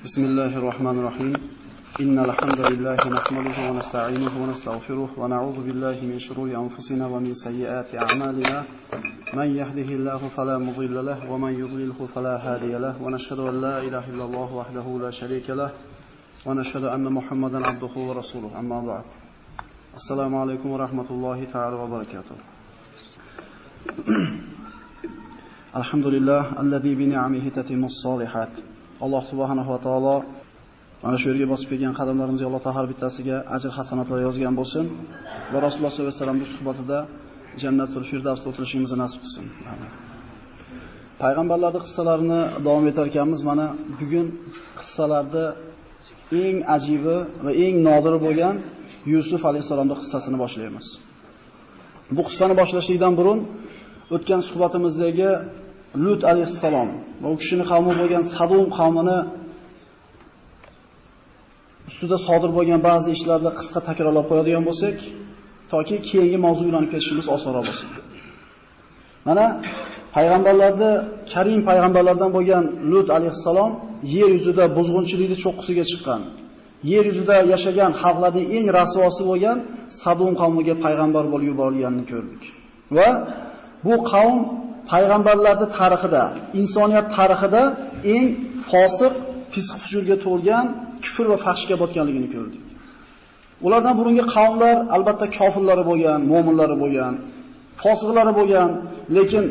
بسم الله الرحمن الرحيم إن الحمد لله نحمده ونستعينه ونستغفره ونعوذ بالله من شرور أنفسنا ومن سيئات أعمالنا من يهده الله فلا مضل له ومن يضلله فلا هادي له ونشهد أن لا إله إلا الله وحده لا شريك له ونشهد أن محمدا عبده ورسوله أما بعد السلام عليكم ورحمة الله تعالى وبركاته الحمد لله الذي بنعمه تتم الصالحات Alloh subhanahu va taolo mana shu yerga bosib kelgan qadamlarimizga Alloh taolo har bittasiga ajr hasanatlar yozgan bo'lsin va Rasululloh sollallohu alayhi vasallamning suhbatida Jannatul Firdavsda o'tirishimizni nasib qilsin. Payg'ambarlarning qissalarini davom etar ekanmiz. Mana bugun qissalarda eng ajibi va eng nodiri bo'lgan Yusuf alayhisolamning qissasini boshlaymiz. Bu qissani boshlashdan burun o'tgan suhbatimizdagi Lut alayhissalom va u kishining qavmi bo'lgan Sadum qavmini ustida sodir bo'lgan ba'zi ishlarni qisqa takrorlab qo'yadigan bo'lsak, toki keyingi mavzuga o'tib ketishimiz osonroq bo'lsin. Mana payg'ambarlarda karim payg'ambarlardan bo'lgan Lut alayhissalom yer yuzida buzg'unchilikni cho'qqisiga chiqqan, yer yuzida yashagan xalqlarning eng rasvosi bo'lgan Sadum qavmiga payg'ambar bo'lib yuborilganini ko'rdik. Va bu qavm payg'ambarlarning tarixida, insoniyat tarixida eng fosiq, fisq-fujurga to'lgan, kufr va fahshga botganligini ko'rdik. Ulardan burungi qavmlar albatta kofirlari bo'lgan, mu'minlari bo'lgan, fosiqlari bo'lgan, lekin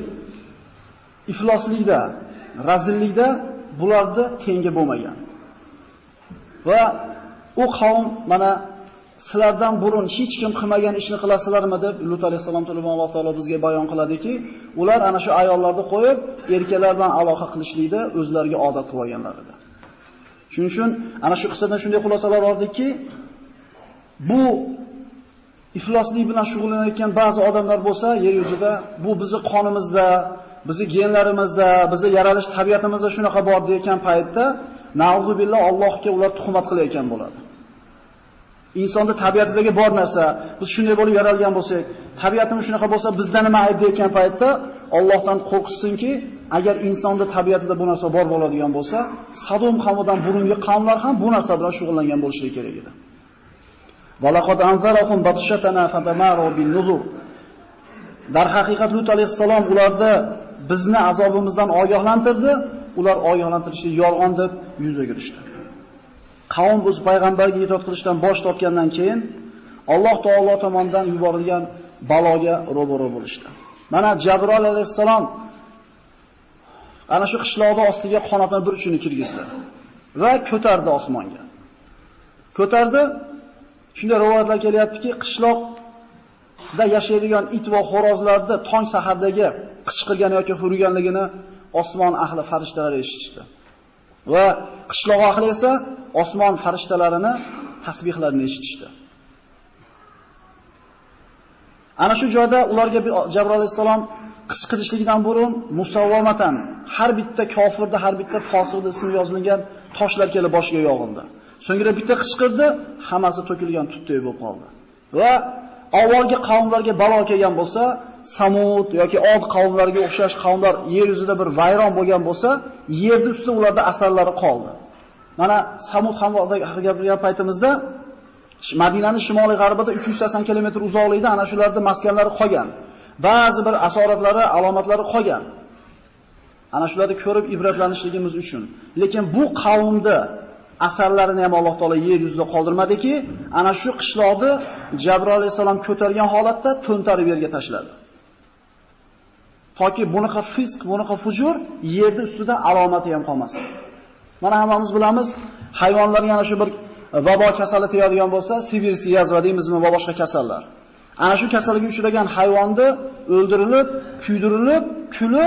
ifloslikda, razillikda bularda tengi bo'lmagan. Va u qavm mana sizlardan burun hech kim qilmagan ishni qilasizlarmi deb Lut alayhisalom tomonidan Alloh taolo bizga bayon qiladiki, ular ana shu ayollarni qo'yib, erkaklar bilan aloqa qilishlikda o'zlariga odat qilib olganlar edi. Shuning uchun ana shu qissadan shunday xulosalar oldikki, bu ifloslik bilan shug'ullanayotgan ba'zi odamlar bo'lsa, yer yuzida bu bizning qonimizda, bizning genlarimizda, bizning yaralish tabiatimizda shunaqa bor degan paytda, na'udhu billah Allohga ular tuhmat qilayotgan bo'ladi. Insonda tabiatidagi bor narsa, biz shunday bo'lib yaralgan bo'lsak, tabiatimiz shunaqa bo'lsa, bizda nima ayb deyotgan paytda Allohdan qo'rqsinki, agar insonda tabiatida bu narsa bor bo'ladigan bo'lsa, Sadum qavmidan burungi qavmlar ham bu narsa bilan shug'ullangan bo'lishi kerak edi. Valaqad anzarahum batshatana fadamaru bin nuzur. Dar haqiqat Lut alayhissalom ularda bizni azobimizdan ogohlantirdi, ular ogohlantirishni yolg'on deb yuzaga tushdi. Qavm o'z payg'ambarga itoat qilishdan bosh tortgandan keyin Alloh taolo tomonidan yuborilgan baloga ro'baro bo'lishdi. Mana Jabroil alayhissalom ana shu qishloqning ostiga qanotini bir uchini kirgizdi va ko'tardi osmonga. Ko'tardi. Shunda rivoyatlar kelyaptiki, qishloqda yashaydigan it va xo'rozlarda tong sahardagi qichqirgan yoki hurganligini osmon ahli farishtalar eshitdi. Va qishloq ahli esa osmon farishtalarini tasbihlarini eshitishdi. Ana shu joyda ularga Jabroil alayhisalom qichqirishlikdan burun musavvamatan har bitta kofirda, har bitta fosiqda ismi yozilgan toshlar kelib boshiga yog'ildi. So'ngra bitta qichqirdi, hammasi to'kilgan tutday bo'lib qoldi. Va avvalgi qavmlarga balo kelgan bo'lsa, Samud yoki Od qavmlariga o'xshash qavmlar yer yuzida bir vayron bo'lgan bo'lsa, yerning ustida ularda asarlari qoldi. Mana Samud qavmida gapirgan paytimizda Madinaning shimoliy g'arbida 380 kilometr uzoqlikda ana shularda maskanlari qolgan. Ba'zi bir asoratlari, alomatlari qolgan. Ana shularni ko'rib ibratlanishligimiz uchun. Lekin bu qavmda asarlarini ham Alloh taolo yer yuzida qoldirmadiki, ana shu qishloqni Jabroil alayhisalom ko'targan holatda to'ntarib yerga tashladi. Toki bunaqa fisq, bunaqa fujur yerning ustida alomati ham qolmasin. Mana hammamiz bilamiz, hayvonlarga ana shu bir vabo kasali tegadigan bo'lsa, sibirskiy yazva deymizmi va boshqa kasallar. Ana shu kasalga uchragan hayvonni o'ldirilib, kuydirilib, kuli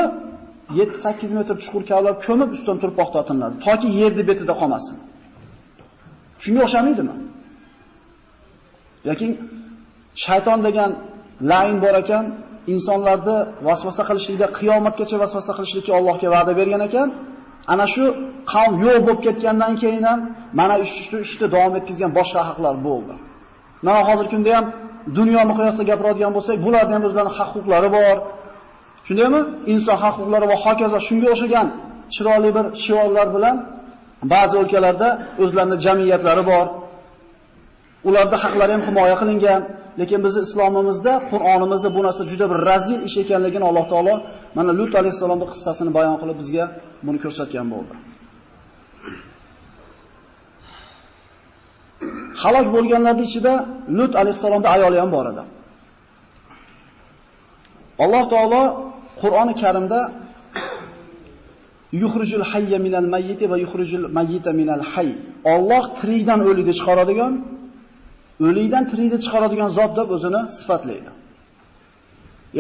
7-8 metr chuqur kavlab ko'mib ustidan turpoq tortiladi, toki yerning betida qolmasin. Shunga o'xshamaydimi? Yoki shayton degan lain bor ekan, insonlarni vasvasa qilishlikda qiyomatgacha vasvasa qilishlikka Allohga va'da bergan ekan. Ana shu qavm yo'q bo'lib ketgandan keyin ham mana ishni davom etkizgan boshqa haqlar bo'ldi. Mana hozirgi kunda ham dunyo miqyosida gapiradigan bo'lsak, bularning ham o'zlarining haq-huquqlari bor. Shundaymi? Inson haq-huquqlari va hokazo shunga o'xshagan chiroyli bir shiorlar bilan Ba'zi o'lkalarda o'zlarining jamiyatlari bor. Ularda haqlari ham himoya qilingan, lekin bizning islomimizda, Qur'onimizda bu narsa juda bir razil ish ekanligini Alloh taolo mana Lut alayhisolamning qissasini bayon qilib bizga buni ko'rsatgan bo'ldi. Halok bo'lganlarning ichida Lut alayhisolamning ayoli ham bor edi. Alloh taolo Qur'oni Karimda yukhrijul hayya minal mayyiti va yukhrijul mayyita minal hayy. Alloh tirikdan o'likni chiqaradigan, o'likdan tirikni chiqaradigan zot deb o'zini sifatlaydi.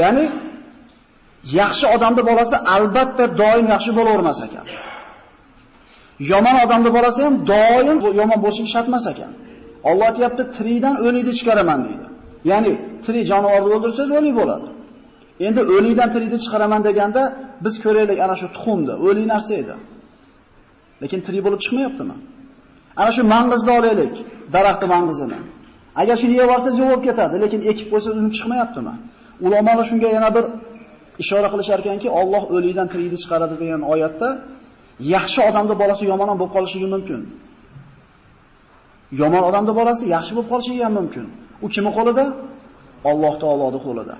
Ya'ni yaxshi odamning bolasi albatta doim yaxshi bo'lavermas ekan. Yomon odamning bolasi ham doim yomon bo'lishi shart emas ekan. Alloh aytibdi, tirikdan o'likni chiqaraman deydi. Ya'ni tirik jonivorni o'ldirsangiz o'lik bo'ladi. Endi o'likdan tirikni chiqaraman deganda biz ko'raylik ana shu tuxumni, o'lik narsa edi. Lekin tirik bo'lib chiqmayaptimi? Ana shu mangizni olaylik, daraxtni mangizini. Agar shuni yeb olsangiz yo'q bo'lib ketadi, lekin ekib qo'ysangiz uni chiqmayaptimi? Ulamolar shunga yana bir ishora qilishar ekanki, Alloh o'likdan tirikni chiqaradi degan oyatda yaxshi odamning bolasi yomon ham bo'lib qolishligi mumkin. Yomon odamning bolasi yaxshi bo'lib qolishligi ham mumkin. U kimning qo'lida? Alloh taoloning qo'lida.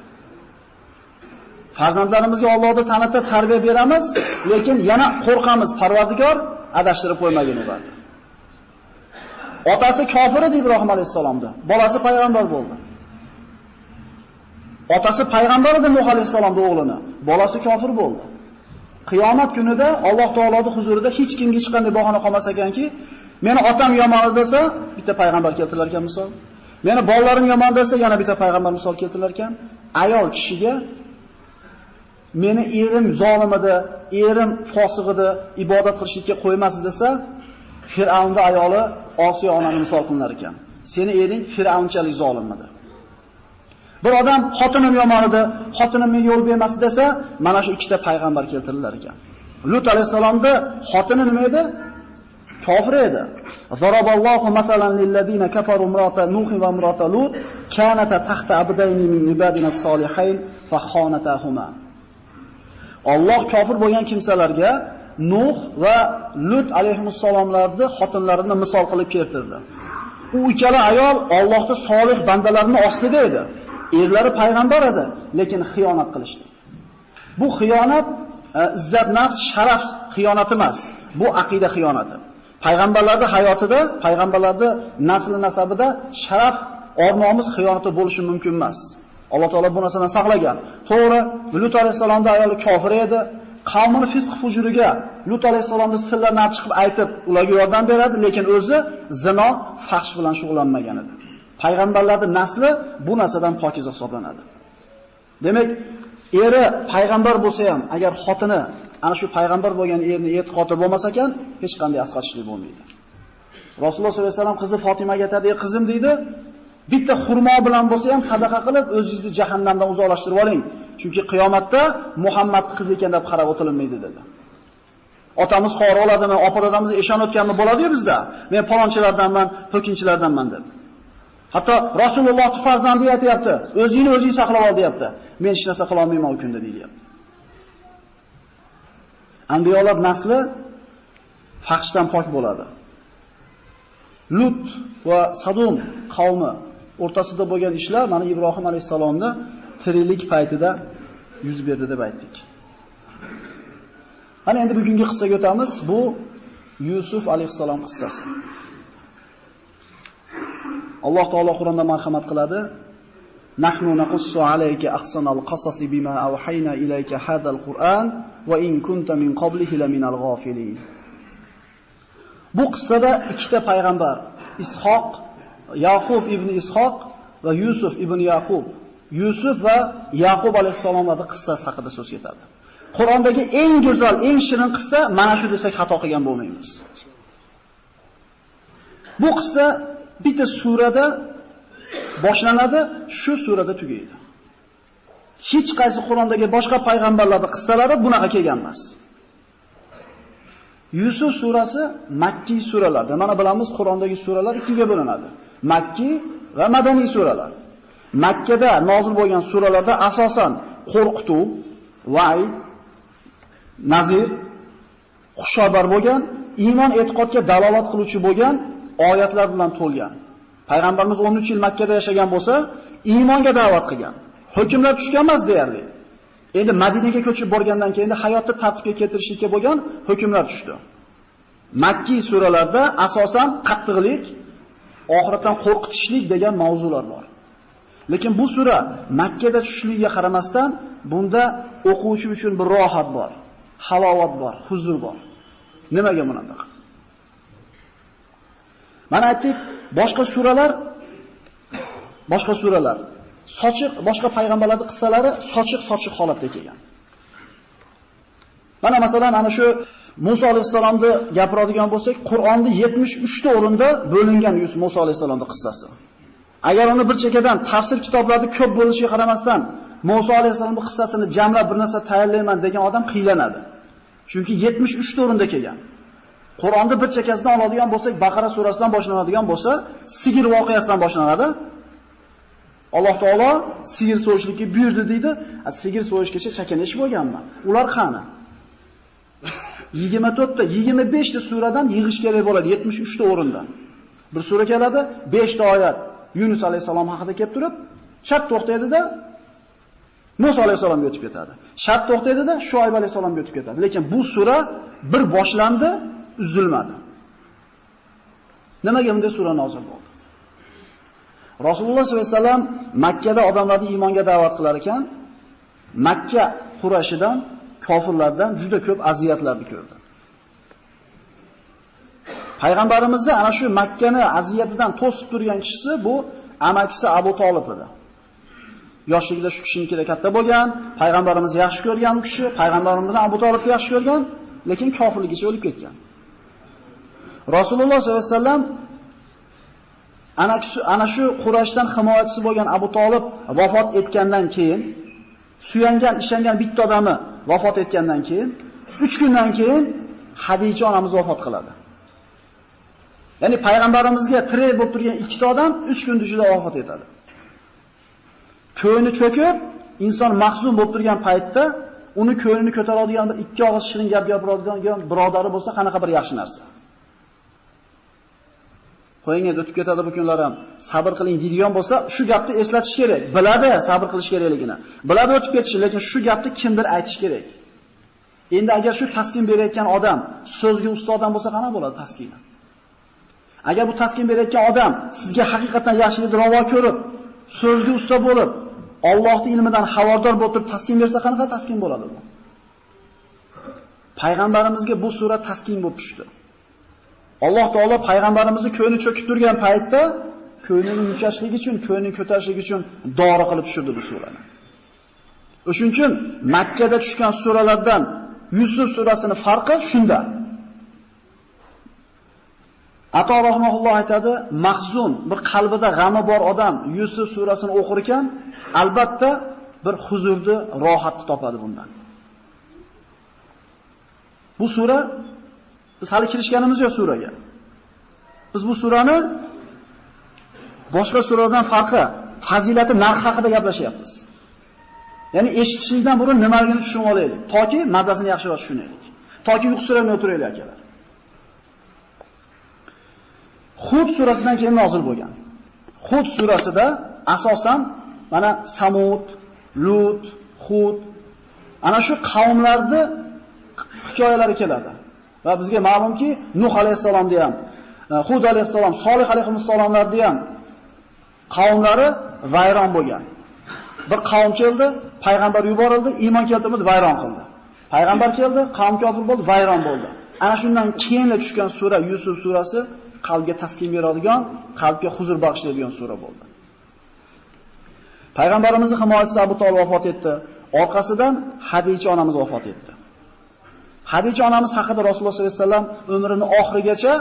Farzandlarimizga Allohni tanitib tarbiya beramiz, lekin yana qo'rqamiz, Parvardigor adashtirib qo'ymagin ularni. Otasi kofir edi Ibrohim alayhisalomda, bolasi payg'ambar bo'ldi. Otasi payg'ambar edi Nuh alayhisalomning o'g'lini, bolasi kofir bo'ldi. Qiyomat kunida Alloh taoloning huzurida hech kimga hech qanday bahona qolmas ekanki, meni otam yomon desa, bitta payg'ambar keltirilar ekan misol. Meni bolalarim yomon desa, yana bitta payg'ambar misol keltirilar ekan. Ayol kishiga meni erim zolim edi, erim fosiq edi, ibodat qilishga qo'ymas desa, Fir'avnning ayoli Osiyo onani misol qilinar ekan. Seni ering Fir'avnchalik zolim edi. Bir odam xotinim yomon edi, xotinim menga yo'l bermas desa, mana shu ikkita payg'ambar keltirilar ekan. Lut alayhisalomda xotini nima edi? Kofir edi. Zaraballohu masalan lillazina kafaru imrata Nuh va imrata Lut kanata tahta abdayni min ibadina solihayn fa khanatahuma. Alloh kofir bo'lgan kimsalarga Nuh va Lut alayhissalomlarni xotinlarini misol qilib keltirdi. U ikkala ayol Allohning solih bandalarining ostida edi. Erlari payg'ambar edi, lekin xiyonat qilishdi. Bu xiyonat izzat nafs, sharaf xiyonati emas. Bu aqida xiyonati. Payg'ambarlarning hayotida, payg'ambarlarning nasli nasabida sharaf, or-nomus xiyonati bo'lishi mumkin emas. Alloh taolo bu narsadan saqlagan. To'g'ri, Lut alayhisalomning ayoli kofir edi. Qavmini fisq fujuriga Lut alayhisalomning sirlarini olib chiqib aytib, ularga yordam beradi, lekin o'zi zino, fahsh bilan shug'ullanmagan edi. Payg'ambarlarning nasli bu narsadan pokiza hisoblanadi. Demak, eri payg'ambar bo'lsa ham, agar xotini ana shu payg'ambar bo'lgan erni e'tiqodi bo'lmasa ekan, hech qanday asqatishlik bo'lmaydi. Rasululloh sollallohu alayhi vasallam qizi Fotimaga aytadi, "Qizim" deydi, "bitta xurmo bilan bo'lsa ham sadaqa qilib, o'zingizni jahannamdan uzoqlashtirib oling. Chunki qiyomatda Muhammadning qizi ekan deb qarab o'tilinmaydi" dedi. Otamiz xor oladimi, opa-dadamiz eshon o'tganmi bo'ladi-yu bizda. Men palonchilardanman, po'kinchilardanman deb. Hatto Rasulullohning farzandi aytayapti, "O'zingni o'zing saqlab ol" deyapti. Men hech narsa qila olmayman u kunda deyapti. Anbiyolar nasli fahshdan pok bo'ladi. Lut va Sadum qavmi o'rtasida bo'lgan ishlar mana Ibrohim alayhisalomning tiriklik paytida yuz berdi deb aytdik. Mana endi bugungi qissaga o'tamiz. Bu Yusuf alayhisalom qissasi. Alloh taolo Qur'onda marhamat qiladi. Nahnu naqussu alayka ahsanal qasasi bima awhayna ilayka hadal Qur'an va in kunta min qablihi laminal ghafilin. Bu qissada ikkita payg'ambar, Ishoq, Yaqub ibn Ishoq va Yusuf ibn Yaqub, Yusuf va Yaqub alayhisalomlarning qissasi haqida so'z ketadi. Qur'ondagi eng go'zal, eng shirin qissa mana shu desak xato qilgan bo'lmaymiz. Bu qissa bitta surada boshlanadi, shu surada tugaydi. Hech qaysi Qur'ondagi boshqa payg'ambarlarning qissalari bunaqa kelgan emas. Yusuf surasi Makkiy suralardir. Mana bilamiz, Qur'ondagi suralar ikkiga bo'linadi. Makkiy va madaniy suralar. Makkada nozil bo'lgan suralarda asosan qo'rqituv, va'id, nazir, xushxabar bo'lgan iymon e'tiqodga dalolat qiluvchi bo'lgan oyatlar bilan to'lgan. Payg'ambarimiz 13 yil Makka da yashagan bo'lsa, iymonga da'vat qilgan. Hukmlar tushgan emas deyarli. Endi Madinaga ko'chib borgandan keyin hayotni tartibga keltirishga bo'lgan hukmlar tushdi. Makki suralarda asosan qattiqlik, oxiratdan qo'rqitishlik degan mavzular bor. Lekin bu sura Makkada tushishligiga qaramasdan bunda o'quvchi uchun bir rohat bor, halovat bor, huzur bor. Nimaga bunaqa? Mana aytdik, boshqa suralar sochiq, boshqa payg'ambarlarning qissalari sochiq holatda kelgan. Mana masalan ana shu Musa alayhisalomni gapiradigan bo'lsak, Qur'onda 73 ta o'rinda bo'lingan Musa alayhisalomning qissasi. Agar uni bir chekkadan tafsir kitoblarida ko'p bo'lishiga qaramasdan Musa alayhisalomning qissasini jamlab bir narsa tayyorlayman degan odam qiylanadi. Chunki 73 ta o'rinda kelgan. Qur'onda bir chekkasidan oladigan bo'lsak, Baqara surasidan boshlanadigan bo'lsa, sigir voqeasidan boshlanadi. Alloh taolo sigir so'yishlikka buyurdi deydi. Sigir so'yishgacha chakanish bo'lganmi? Ular qani? 24 ta, 25 ta suradan yig'ish kerak bo'ladi 73 ta o'rindan. Bir sura keladi, 5 ta oyat Yunus alayhisalom haqida kelib turib, shart to'xtaydida Musa alayhisalomga o'tib ketadi. Shart to'xtaydida Shuayb alayhisalomga o'tib ketadi. Lekin bu sura bir boshlandi, uzilmadi. Nimaga bunday sura nozil bo'ldi? Rasululloh sollallohu alayhi vasallam Makka da odamlarni iymonga da'vat qilar ekan, Makka Qurashidan, kofirlardan juda ko'p aziyatlarni ko'rdi. Payg'ambarimizni ana shu Makkani aziyatidan to'sib turgan kishisi bu amakisi Abu Talib edi. Yoshligida shu kishinikida katta bo'lgan, payg'ambarimizni yaxshi ko'rgan u kishi, payg'ambarimizni Abu Talibni yaxshi ko'rgan, lekin kofirligicha o'lib ketgan. Rasululloh sollallohu alayhi vasallam ana shu Qurayshdan himoyachisi bo'lgan Abu Talib vafot etgandan keyin, suyangan, ishongan bitta odami vafot etgandan keyin, 3 kundan keyin Hadija onamiz vafot qiladi. Ya'ni payg'ambarimizga tirik bo'lib turgan ikkita odam 3 kun ichida vafot etadi. Ko'ngli cho'kib, inson mahzun bo'lib turgan paytda uni ko'nglini ko'taradigan bir ikki og'iz shirin gap gapiradigan birodari bo'lsa, qanaqa bir yaxshi narsa. Qo'ying endi o'tib ketadi bu kunlar ham. Sabr qiling deydigan bo'lsa, shu gapni eslatish kerak. Biladi sabr qilish kerakligini. Biladi o'tib ketishi, lekin shu gapni kimdir aytish kerak. Endi agar shu taskin berayotgan odam so'zga usta odam bo'lsa, qanaqa bo'ladi taskini? Agar bu taskin berayotgan odam sizga haqiqatan yaxshilikni ravo ko'rib, so'zga usta bo'lib, Allohning ilmidan xabardor bo'lib turib taskin bersa, qanaqa taskin bo'ladi bu? Payg'ambarimizga bu sura taskin bo'lib tushdi. Alloh taolo payg'ambarimizni ko'ngli cho'kib turgan paytda ko'nglini yumshashligi uchun, ko'nglini ko'tarishligi uchun dori qilib tushirdi bu surani. O'shuning uchun Makka da tushgan suralardan Yusuf surasining farqi shunda. Ato rahimahulloh aytadi, mahzun, bir qalbida g'ami bor odam Yusuf surasini o'qir ekan, albatta bir huzurni, rohatni topadi bundan. Bu sura biz hali kirishganimiz yo'q suraga. Biz bu surani boshqa suralardan farqi, fazilati, narx haqida gaplashyapmiz. Ya'ni eshitishlikdan burun nimaligini tushunib olaylik, toki mazasini yaxshiroq tushunaylik. Toki uyqusiramay o'tiraylik akalar. Hud surasidan keyin nozil bo'lgan. Hud surasida asosan mana Samud, Lut, Hud ana shu qavmlarning hikoyalari keladi. Va bizga ma'lumki, Nuh alayhisalomda ham, Hud alayhisalom, Solih alayhisalomlarda ham qavmlari vayron bo'lgan. Bir qavm keldi, payg'ambar yuborildi, iymon keltirmadi, vayron qildi. Payg'ambar keldi, qavm kofir bo'ldi, vayron bo'ldi. Ana shundan keyin tushgan sura Yusuf surasi qalbga taskin beradigan, qalbga huzur bag'ishlaydigan sura bo'ldi. Payg'ambarimizning himoyachisi Abu Talib vafot etdi. Orqasidan Hadija onamiz vafot etdi. Hadija onamiz haqida Rasululloh sollallohu alayhi vasallam umrining oxirigacha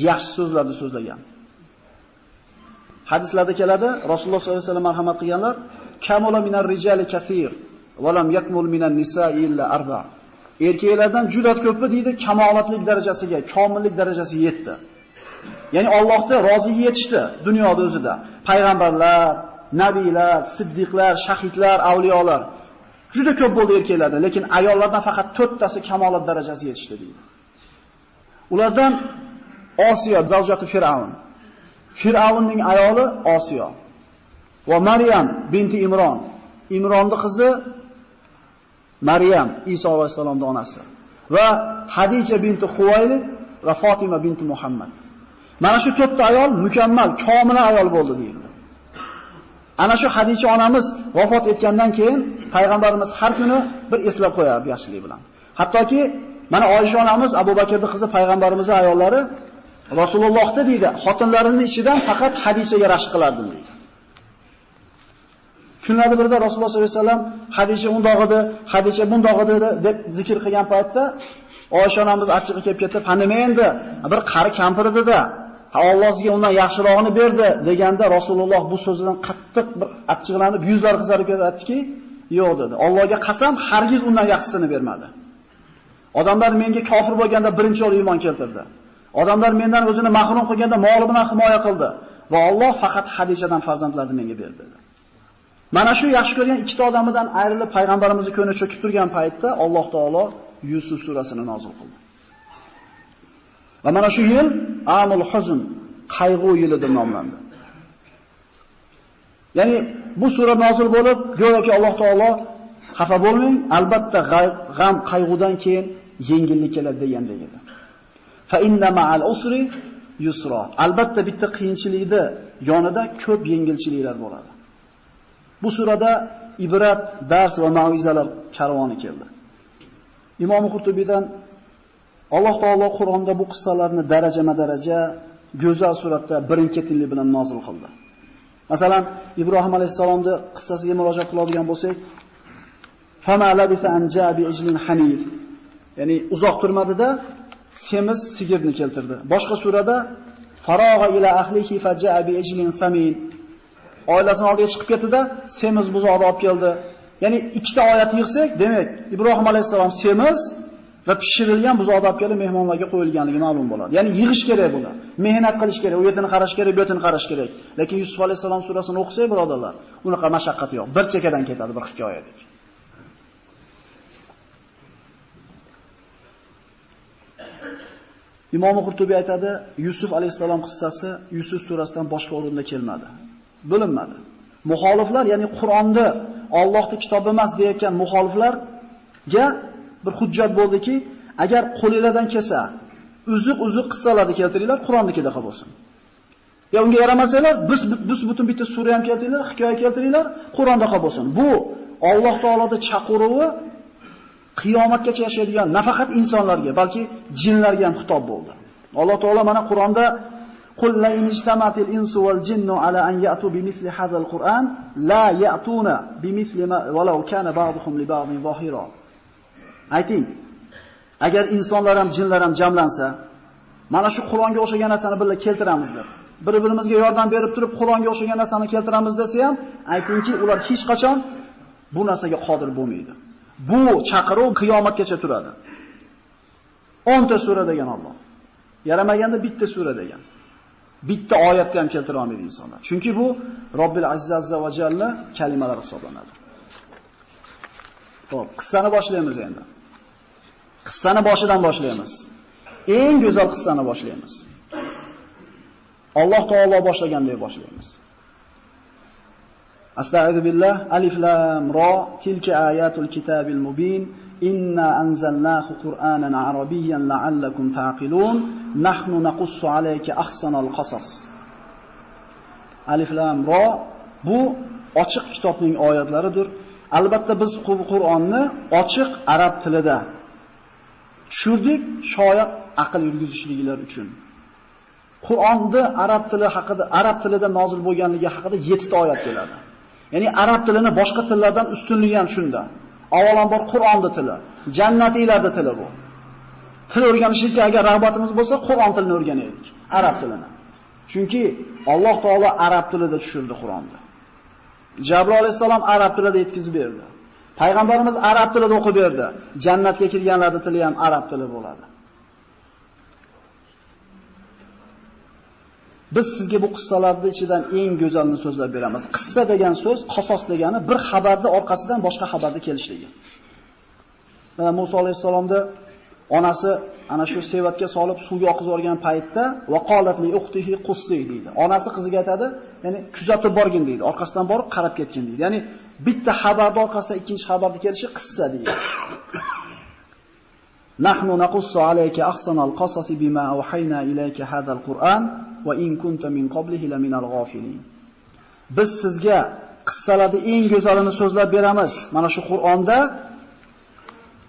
yaxshi so'zlarni so'zlagan. Hadislarda keladi, Rasululloh sollallohu alayhi vasallam marhamat qilganlar, kamula minar rijali kathir va lam yakmul minan nisa'i illa arba. Erkaklardan juda ko'pi deydi, kamolatlik darajasiga, komillik darajasiga yetdi. Ya'ni Allohga roziga yetishdi dunyoda o'zida. Payg'ambarlar, nabiylar, siddiqlar, shahidlar, avliyolar juda ko'p bo'ldi erkaklarda, lekin ayollardan faqat 4 tasi kamolat darajasiga yetishdi deydi. Ulardan Osiyo zavjati Fir'avn. Fir'avnning ayoli Osiyo. Va Maryam binti Imron. Imronning qizi Maryam, Iso alayhisolamning onasi. Va Hadija binti Huvaylid va Fatima binti Muhammad. Mana shu 4 ta ayol mukammal, komila ayol bo'ldi deyildi. Ana shu Hadija onamiz vafot etgandan keyin payg'ambarimiz har kuni bir eslab qo'yardi yaxshilik bilan. Hattoki mana Oysha onamiz, Abu Bakrning qizi payg'ambarimizning ayollari Rasulullohda deydi, xotinlarining ichidan faqat Hadijaga rashk qilardim deydi. Kunlarda birida Rasululloh sollallohu alayhi vasallam Hadija undoq edi, Hadija bundoq edi deb zikr qilgan paytda Oysha onamiz achchig'i kelib ketdi. "Ha nima endi? Bir qari kampir edi-da. Alloh sizga undan yaxshirog'ini berdi" deganda Rasululloh bu so'zidan qattiq bir achchiqlanib, yuzlari qizarib ketdiki, "Yo'q" dedi. Allohga qasam, hargiz undan yaxshisini bermadi. Odamlar menga kofir bo'lganda birinchi o'rin iymon keltirdi. Odamlar mendan o'zini mahrum qilganda moli bilan himoya qildi va Alloh faqat Hadijadan farzandlarni menga berdi dedi. Mana shu yaxshi ko'rgan ikkita odamidan ayrilib payg'ambarimizning ko'ngli cho'kib turgan paytda Alloh taolo Yusuf surasini nozil qildi. Va mana shu yil Amul Huzn, qayg'u yili deb nomlandi. Ya'ni bu sura nozil bo'lib, go'yoki Alloh taolo xafa bo'lmang, albatta g'am, qayg'udan keyin yengillik keladi degandek edi. Fa inna ma'al usri yusra. Albatta bitta qiyinchilikda yonida ko'p yengilchiliklar bo'ladi. Bu surada ibrat, dars va mau'izalar karvoni keldi. Imom Qurtubiydan Alloh taolo Qur'onda bu qissalarni darajama-daraja go'zal suratda birin-ketinlik bilan nozil qildi. Masalan, Ibrohim alayhisalomning qissasiga murojaat qiladigan bo'lsak, fama labisa an ja'a bi ijlin hanif. Ya'ni uzoq turmadida semiz sigirni keltirdi. Boshqa surada farog'a ila ahlihi fa ja'a bi ijlin samin. Oilasining oldiga chiqib ketdi-da, semiz buzoqni olib keldi. Ya'ni ikkita oyat yig'sak, demak, Ibrohim alayhisalom semiz va pishirilgan buzoqni olib kelib mehmonlarga qo'yilganligi ma'lum bo'ladi. Ya'ni yig'ish kerak buni. Mehnat qilish kerak, u yerni qarash kerak, bu yerni qarash kerak. Lekin Yusuf alayhisalom surasini o'qisak, birodarlar, unaqa mashaqqat yo'q. Bir chekadan ketadi bir hikoyadek. Imom Qurtubiy aytadi, Yusuf alayhisalom qissasi Yusuf surasidan boshqa o'rinda kelmadi. Bo'linmadi. Muxoliflar, ya'ni Qur'onni Allohning kitobi emas deyotgan muxoliflarga bir hujjat bo'ldiki, agar qo'lingizdan kelsa, uzuq qissalarni keltiringlar, Qur'onnikida qilib bo'lsin. Ya unga yaramasanglar, biz butun bitta sura ham keltiringlar, hikoya keltiringlar, Qur'onda qilib bo'lsin. Bu Alloh taoloning chaqiruvi qiyomatgacha yashaydigan nafaqat insonlarga, balki jinlarga ham xitob bo'ldi. Alloh taolo mana Qur'onda qul la inijtamatil insu wal jinnu ala an ya'tu bimithli hadzal Qur'an la ya'tuna bimithli ma walau kana ba'dhum li ba'dhin zahira. Ayting, agar insonlar ham jinlar ham jamlansa, mana shu Qur'onga o'xshagan narsani birga keltiramiz deb, bir-birimizga yordam berib turib Qur'onga o'xshagan narsani keltiramiz desa ham, aytingki, ular hech qachon bu narsaga qodir bo'lmaydi. Bu chaqiruv qiyomatgacha turadi. 10 ta sura degan Alloh. Yaramaganda bitta sura degan. Bitta oyatni ham keltira olmaydi insonlar. Chunki bu Robbil Azza va Jalla kalimalar hisoblanadi. Xo'p, qissani boshlaymiz endi. Qissani boshidan boshlaymiz. Eng go'zal qissani boshlaymiz. Alloh taolo boshlagandek boshlaymiz. Astagfirullah, alif lam ra tilka ayatul kitabil mubin inna anzalnahu qur'anan arabiyyan la'allakum ta'qilun nahnu naqussu alayka ahsanal qasas. Alif lam ra bu ochiq kitobning oyatlaridir. Albatta biz Qur'onni ochiq arab tilida tushirdik, shoyat aql yurgizishliklar uchun. Qur'onda arab tili haqida, arab tilida nozil bo'lganligi haqida 7 ta oyat keladi. Ya'ni arab tilini boshqa tillardan ustunligi ham shunda. Avvalambor Qur'onda tili, jannatiylarda tili bu. Til o'rganishga agar rag'batimiz bo'lsa, Qur'on tilini o'rganaylik, arab tilini. Chunki Alloh taolo arab tilida tushirdi Qur'onni. Jabroil alayhisalom arab tilida yetkazib berdi. Payg'ambarimiz arab tilida o'qib berdi. Jannatga kirganlarning tili ham arab tili bo'ladi. Biz sizga bu qissalarning ichidan eng go'zalini so'zlab beramiz. Qissa degan so'z, qasos degani bir xabarni orqasidan boshqa xabarni kelishligi. Mana Musa alayhisalomda onasi ana shu sevatga solib suvga oqizib yuborgan paytda vaqolatli uxtihi qussi deydi. Onasi qiziga aytadi, ya'ni kuzatib borgin deydi. Orqasidan borib qarab ketgin deydi. Ya'ni bitta xabarda orqasidan ikkinchi xabarni kelishi qissa deydi. Nahnu naqussu alayka ahsanal qasasi bima awhayna ilayka hadal Qur'an va in kunta min qablihi laminal ghafilin. Biz sizga qissalarda eng go'zalini so'zlab beramiz. Mana shu Qur'onda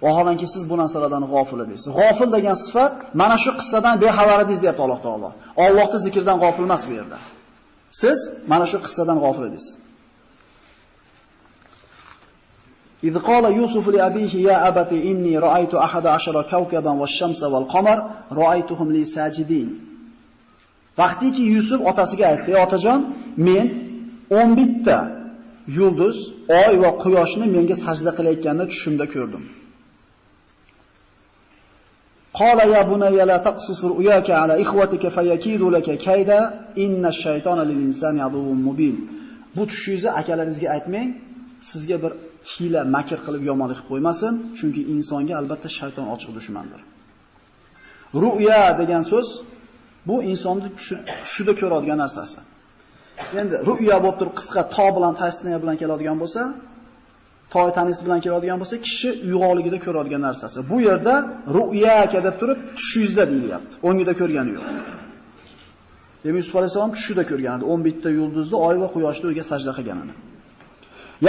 vaholanki siz bu narsalardan g'ofil edingiz. G'ofil degan sifat mana shu qissadan bexabar edingiz deyapti Alloh taolo. Allohning zikridan g'ofil emas bu yerda. Siz mana shu qissadan g'ofil edingiz. إذ قال يوسف لأبيه يا أبتي إني رأيت 11 كوكبا والشمس والقمر رأيتهم لي ساجدين. Vaqtiki Yusuf otasiga aytdi, "Ey otajon, men 11 ta yulduz, oy va quyoshni menga sajda qilayotganini tushimda ko'rdim." Qala ya bunayya la taqsus ru'yaka ala ikhwatika fayakidu laka kayda inna ash-shaytona lil insani aduwwun mubin. Bu tushingizni akalaringizga aytmang, sizga bir hiyla, makr qilib yomonlik qilib qo'ymasin, chunki insonga albatta shayton ochiq dushmandir. Ru'ya degan so'z bu insonni tushida ko'radigan narsasi. Endi ru'ya bo'lib turib qisqa to bilan tasniya bilan keladigan bo'lsa, toy tanis bilan keladigan bo'lsa, kishi uyg'onligida ko'radigan narsasi. Bu yerda ru'ya deb turib tushingizda deyilyapti. O'ngida ko'rgani yo'q. Demak Yusuf alayhisalom tushida ko'rgan edi. 11 ta yulduzni, oy va quyoshni o'ziga sajda qilganini.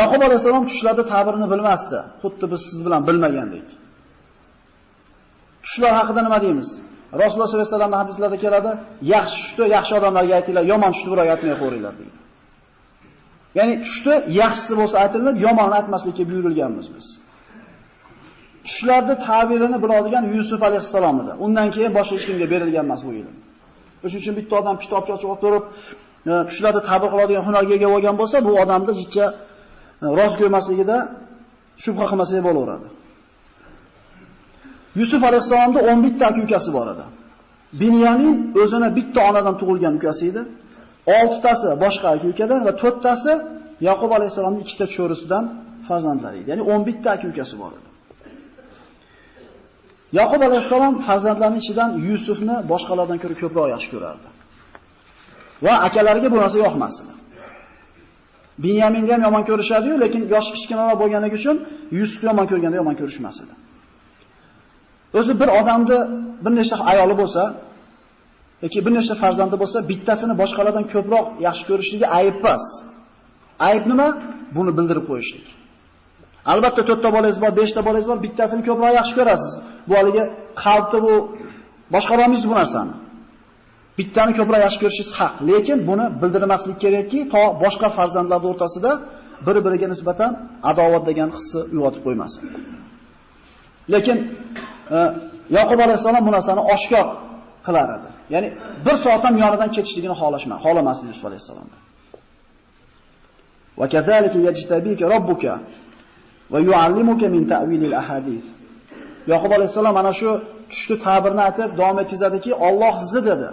Yaqub alayhisalom tushlarda ta'birini bilmasdi. Xuddi biz siz bilan bilmagandek. Tushlar haqida nima deymiz? Rasululloh sollallohu alayhi vasallamning hadislarida keladi, yaxshi tushdi, yaxshi odamlarga aytinglar, yomon tushdi biroq aytmay qo'yinglar deydi. Ya'ni tushdi yaxshisi bo'lsa aytilib, yomonni aytmaslikka buyurilganmiz biz. Tushlarda ta'birini biladigan Yusuf alayhisalom edi. Undan keyin boshqa hech kimga berilgan emas bu ilm. O'shuning uchun bitta odam kitobcha ochib o'tirib, tushlarda ta'bir qiladigan hunarga ega bo'lgan bo'lsa, bu odamda jichcha rost ko'rmasligida shubha qilmasak bo'laveradi. Yusuf alayhisalomda 11 ta ukasi bor edi. Binyamin o'zini bitta onadan tug'ilgan ukasi edi. 6 tasi boshqa ukadan va 4 tasi Yaqub alayhisalomning ikkita cho'risidan farzandlari edi. Ya'ni 11 ta ukasi bor edi. Yaqub alayhisalom farzandlarining ichidan Yusufni boshqalardan ko'ra ko'proq yaxshi ko'rardi. Va akalariga bu narsa yoqmas edi. Binyaminni ham yomon ko'rishadi-yu, lekin yosh kichkinaroq bo'lganligi uchun Yusufni yomon ko'rganda yomon ko'rishmas edi. O'zi bir odamni bir nechta ayoli bo'lsa, yoki bir nechta farzandi bo'lsa, bittasini boshqalardan ko'proq yaxshi ko'rishligi ayb emas. Ayb nima? Buni bildirib qo'yishlik. Albatta 4 ta bolangiz bor, 5 ta bolangiz bor, bittasini ko'proq yaxshi ko'rasiz. Bu haliga qalbda bu boshqarolmaysiz bu narsani. Bittani ko'proq yaxshi ko'rishingiz haq, lekin buni bildirmaslik kerakki, to boshqa farzandlar o'rtasida bir-biriga nisbatan adovat degan hissi uyg'otib qo'ymasin. Lekin Yaqub alayhisalom bu narsani oshkor qilar edi. Ya'ni bir soat ham yonidan ketishligini xohlamasdi Yusuf alayhisalomda. Va kazalika yajtabika robbuka va yuallimuka min ta'vilil ahadith. Yaqub alayhisalom ana shu tushdi ta'birni aytib davom etkazadiki, Alloh sizni dedi,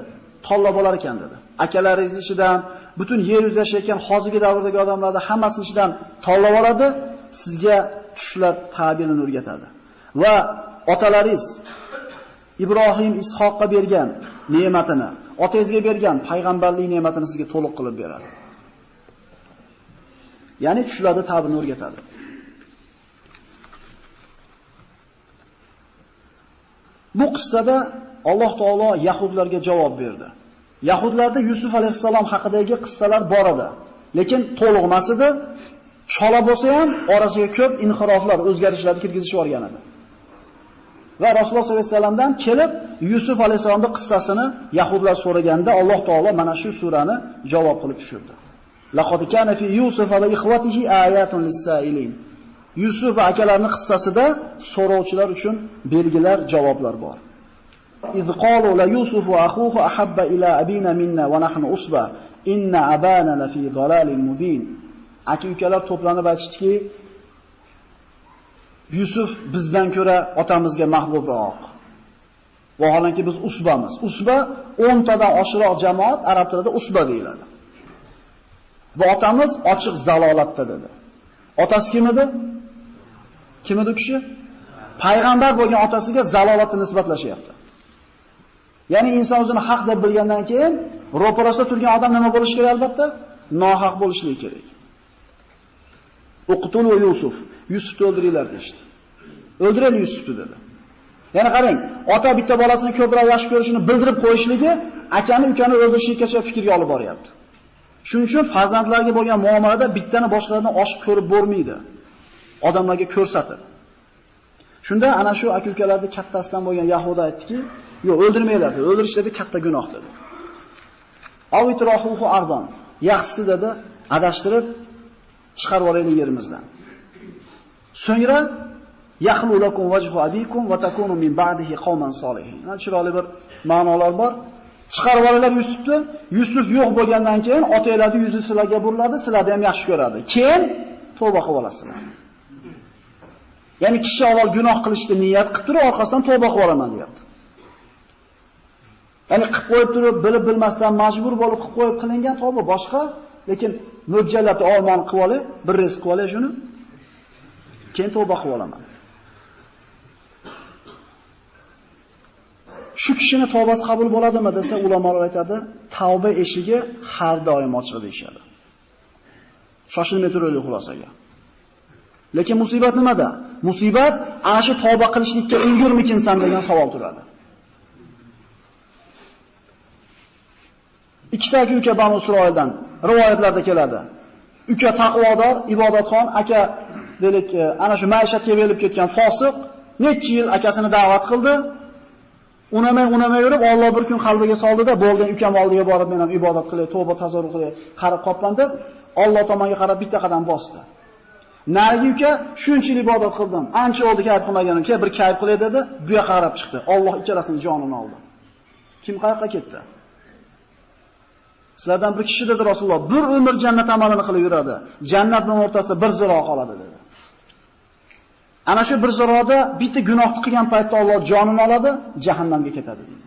tanlab olar ekan dedi. Akalaringiz ichidan, butun yer yuzida yashayotgan hozirgi davrdagi odamlarning hammasini ichidan tanlab oladi, sizga tushlar ta'birini o'rgatadi. Va otalaringiz Ibrohim, Ishoqqa bergan ne'matini, otangizga bergan payg'ambarlik ne'matini sizga to'liq qilib beradi. Ya'ni tushlarda ta'birni o'rgatadi. Bu qissada Alloh taolo yahudlarga javob berdi. Yahudlarda Yusuf alayhisalom haqidagi qissalar bor edi, lekin to'liq emas edi. Chola bo'lsa ham orasiga ko'p inxiroflar, o'zgarishlarni kirgizishib olgan edi. Va Rasululloh sollallohu alayhi vasallamdan kelib Yusuf alayhisalomning qissasini yahudlar so'raganda Alloh taolo mana shu surani javob qilib tushirdi. Laqad kana fi Yusuf va ikhwatihi ayatun lis-sailin. Yusuf va akalarining qissasida so'rovchilar uchun belgilar, javoblar bor. إذ قالوا ليوسف وأخوه أحب إلى أبينا منا ونحن أصبع إن أبانا لفي ضلال مبين. Aka-ukalar to'planib aytishdiki, Yusuf bizdan ko'ra otamizga mahbubroq. Vaholanki biz usbamiz. Usba 10 tadan oshiqroq jamoat, arab tilida usba deyiladi. Bu otamiz ochiq zalolatda dedi. Otasi kim edi? Kim edi kishi? payg'ambar bo'lgan otasiga zalolatni nisbatlashyapti. Ya'ni inson o'zini haq deb bilgandan keyin ro'parasida turgan odam nima bo'lishi kerak albatta? Nohaq bo'lishligi kerak. Uqtulu Yusuf. Yusufni o'ldiringlar deydi. O'ldiraylik Yusufni dedi. Ya'ni qarang, ota bitta bolasini ko'proq yaxshi ko'rishini bildirib qo'yishligi akani ukani o'ldirishgacha fikrga olib boryapti. Shuning uchun farzandlarga bo'lgan muomalada bittani boshqalardan oshib ko'rib bo'lmaydi. Odamlarga ko'rsatib. Shunda ana shu aka-ukalarning kattasidan bo'lgan Yahuda aytdiki, "Yo'q, o'ldirmanglar" dedi. O'ldirish dedi katta gunoh dedi. Avitrohu ardon. Yaxshisi dedi, adashtirib chiqarib olaylik yerimizdan. So'ngra yahlu lakum wajhu abikum va takunu min ba'dihi qauman solihin. Chiroyli bir ma'nolar bor. Chiqarib olinglar Yusufni. Yusuf yo'q bo'lgandan keyin otanglarning yuzi sizlarga buriladi, sizlarni ham yaxshi ko'radi. Keyin tavba qilib olasizlar. Ya'ni kishi avval gunoh qilishni niyat qilib turib, orqasidan tavba qilib olaman deyapti. Ya'ni qilib qo'yib turib, bilib bilmasdan majbur bo'lib qilib qo'yib qilingan tavba boshqa, lekin mo'ljallab olmon qilib olib, bir rizq qilib olib shuni, keyin tavba qilib olaman. Shu kishini tavbasi qabul bo'ladimi desa, ulamolar aytadi, tavba eshigi har doim ochiq deyshadi. Shoshilmay turaylik xulosaga. Lekin musibat nimada? Musibat ana shu tavba qilishlikka ulgurmikinsan degan savol turadi. Ikkita uka Banu Isroildan rivoyatlarda keladi. Uka taqvodor, ibodatxon, aka delik ana shu maishatga berilib ketgan fosiq, necha yil akasini da'vat qildi. Unamay yurib, Alloh bir kun qalbiga soldida, bo'lgan ukam oldiga borib, men ham ibodat qilay, tavba tazarru qilay, qarab qopman deb, Alloh tomonga qarab bitta qadam bosdi. Narigi uka shuncha ibodat qildim, ancha oldi kayf qilmaganim, bir kayf qilay dedi, bu yoqqa qarab chiqdi. Alloh ikkalasining jonini oldi. Kim qayoqqa ketdi? Sizlardan bir kishi dedi Rasululloh, bir umr jannat amalini qilib yuradi. Jannat bilan o'rtasida bir ziro qoladi dedi. Ana shu bir ziroda bitta gunohni qilgan paytda Alloh jonini oladi, jahannamga ketadi dedi.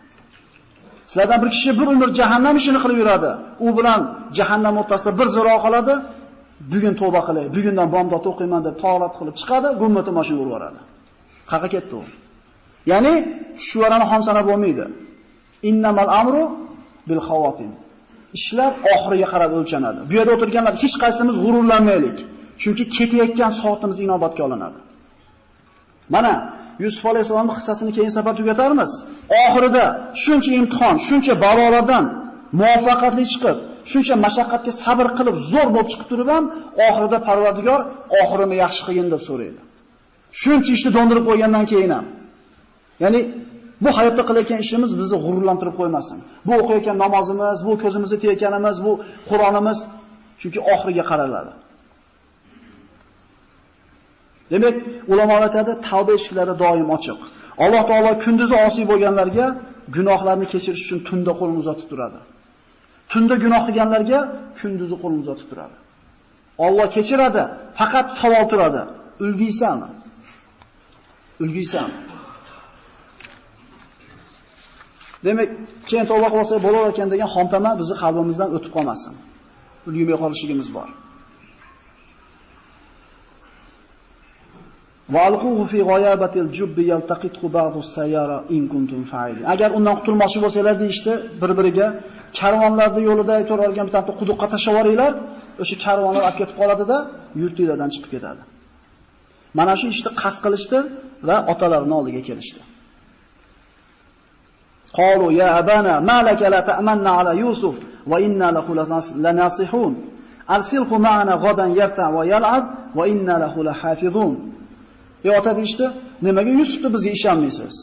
Sizlardan bir kishi bir umr jahannam ishini qilib yuradi. U bilan jahannam o'rtasida bir ziro qoladi. Bugun tavba qilay, bugundan bomdod o'qiyman deb taorat qilib chiqadi, gummati mashina urib yoradi. Qayerga ketdi u? Ya'ni shu varani xom sanab bo'lmaydi. Innamal amru bil xawatim. Ishlar oxiriga qarab o'lchanadi. Bu yerda o'tirganlar hech qaysimiz g'ururlanmaylik. Chunki ketayotgan soatimiz inobatga olinadi. Mana Yusuf alayhisolamning qissasini keyin safar tugatarmiz. Oxirida shuncha imtihon, shuncha balolardan muvaffaqiyatli chiqib, shuncha mashaqqatga sabr qilib, zo'r bo'lib chiqib turib ham, oxirida Parvardigor oxirimni yaxshi qilgin deb so'raydi. Shuncha ishni dondirib qo'ygandan keyin ham. Ya'ni bu hayotda qilayotgan ishimiz bizni g'ururlantirib qo'ymasin. Bu o'qiyotgan namozimiz, bu ko'zimizni tiyayotganimiz, bu Qur'onimiz chunki oxiriga qaraladi. Demak, ulamolar aytadi, tavba eshiklari doim ochiq. Alloh taolo kunduzi osiy bo'lganlarga gunohlarni kechirish uchun tunda qo'lini uzatib turadi. Tunda gunoh qilganlarga kunduzi qo'lini uzatib turadi. Alloh kechiradi, faqat savol turadi. Ulgiysanmi? Ulgiysanmi? Demak, keyin tavba qilsak bo'lar ekan degan xomtama bizni qalbimizdan o'tib qolmasin. Ulgimay qolishligimiz bor. Valquhu fi ghayabatil jubbi yaltaqithu ba'du as-sayyara in kuntum fa'ilin. Agar undan qutulmoqchi bo'lsanglar deydi, bir-biriga karvonlarda yo'lida turargan bitta quduqqa tashlab yuboringlar, o'sha karvonlar olib ketib qoladi-da, yurtinglardan chiqib ketadi. Mana shu ishni qasd qilishdi va otalarining oldiga kelishdi. Qalu ya abana ma laka la ta'manna ala Yusuf va inna lahu lanasihun. Arsilhu ma'ana ghadan yarta va yal'ab va inna lahu lahafizun. Ota deydi, nimaga Yusufni bizga ishonmaysiz?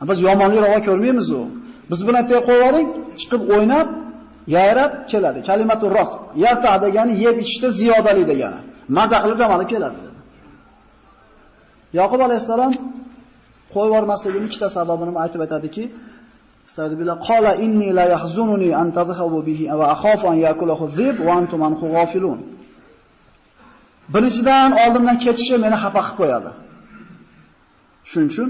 Biz yomonlik ravo ko'rmaymiz-ku. Biz bilan tey qo'ying, chiqib o'ynab, yayrab keladi. Kalimatu roq, yarta degani yeb ichishda ziyodalik degani. Maza qilib dam olib keladi. Yaqub alayhisalom qo'yib yubormasligining ikkita sababini aytib aytadiki, Astagfirullah qala inni la yahzununi an tadhhabu bihi va akhafu an yakulahu dhib va antum anhu ghafilun. Birinchidan oldimdan ketishi meni xafa qilib qo'yadi. Shuning uchun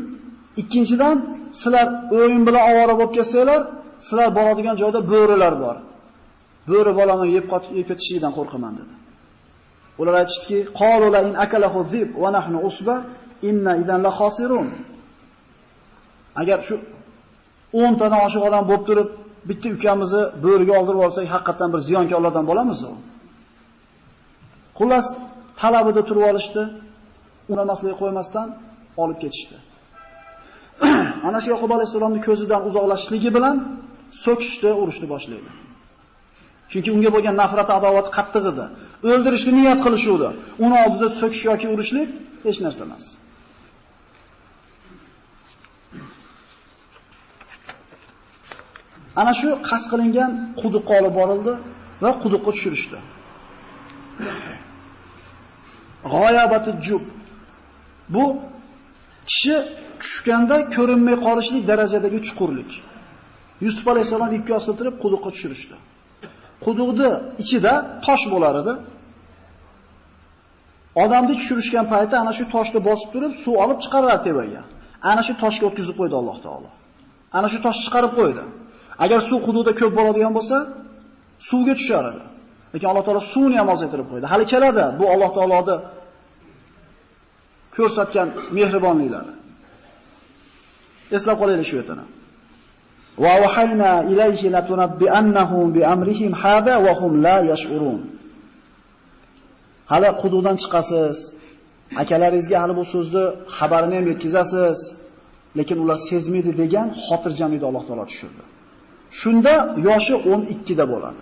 ikkinchidan sizlar o'yin bilan ovora bo'lib kelsanglar, sizlar boradigan joyda bo'rilar bor. Bo'ri bolamni yeb ketishidan qo'rqaman dedi. Ular aytishdiki, qalu la in akalahu dhib va nahnu usba inna idan la khosirun. Agar shu 10 tadan oshiq odam bo'lib turib, bitta ukamizni bo'riga oldirib olsak, haqiqatan bir ziyonkorlardan bo'lamiz u. Xullas, talabida turib olishdi, unamaslikka qo'ymasdan olib ketishdi. Ana shu Yaqub alayhisolamning ko'zidan uzoqlashishligi bilan so'kishdi, urushni boshlaydi. Chunki unga bo'lgan nafrat, adovat qattiq edi. O'ldirishni niyat qilishuvdi. Uni oldida so'kish yoki urishlik hech narsa emas. Ana shu qasd qilingan quduqqa olib borildi va quduqqa tushirishdi. G'oyabatul jub. Bu kishi tushganda ko'rinmay qolishlik darajadagi chuqurlik. Yusuf alayhisalom ipga osilib turib quduqqa tushirishdi. Quduqni ichida tosh bo'lar edi. Odamni tushirishgan paytda ana shu toshni bosib turib suv olib chiqaradi tevaga. Ana shu toshga o'tkazib qo'ydi Alloh taolo. Ana shu toshni chiqarib qo'ydi. Agar suv quduqda ko'p bo'ladigan bo'lsa, suvga tushar edi. Lekin Alloh taolo suvni ham ozaytirib qo'ydi. Hali keladi bu Alloh taoloning ko'rsatgan mehribonliklari. Eslab qolaylik shu yerdan. Va wahayna ilayhi latunabbi'annahum bi amrihim hada wa hum la yash'urun. Hali quduqdan chiqasiz. Akalaringizga hali bu so'zni xabarini ham yetkazasiz. Lekin ular sezmaydi degan xotirjamlikni Alloh taolo tushirdi. Shunda yoshi 12 da bo'ladi.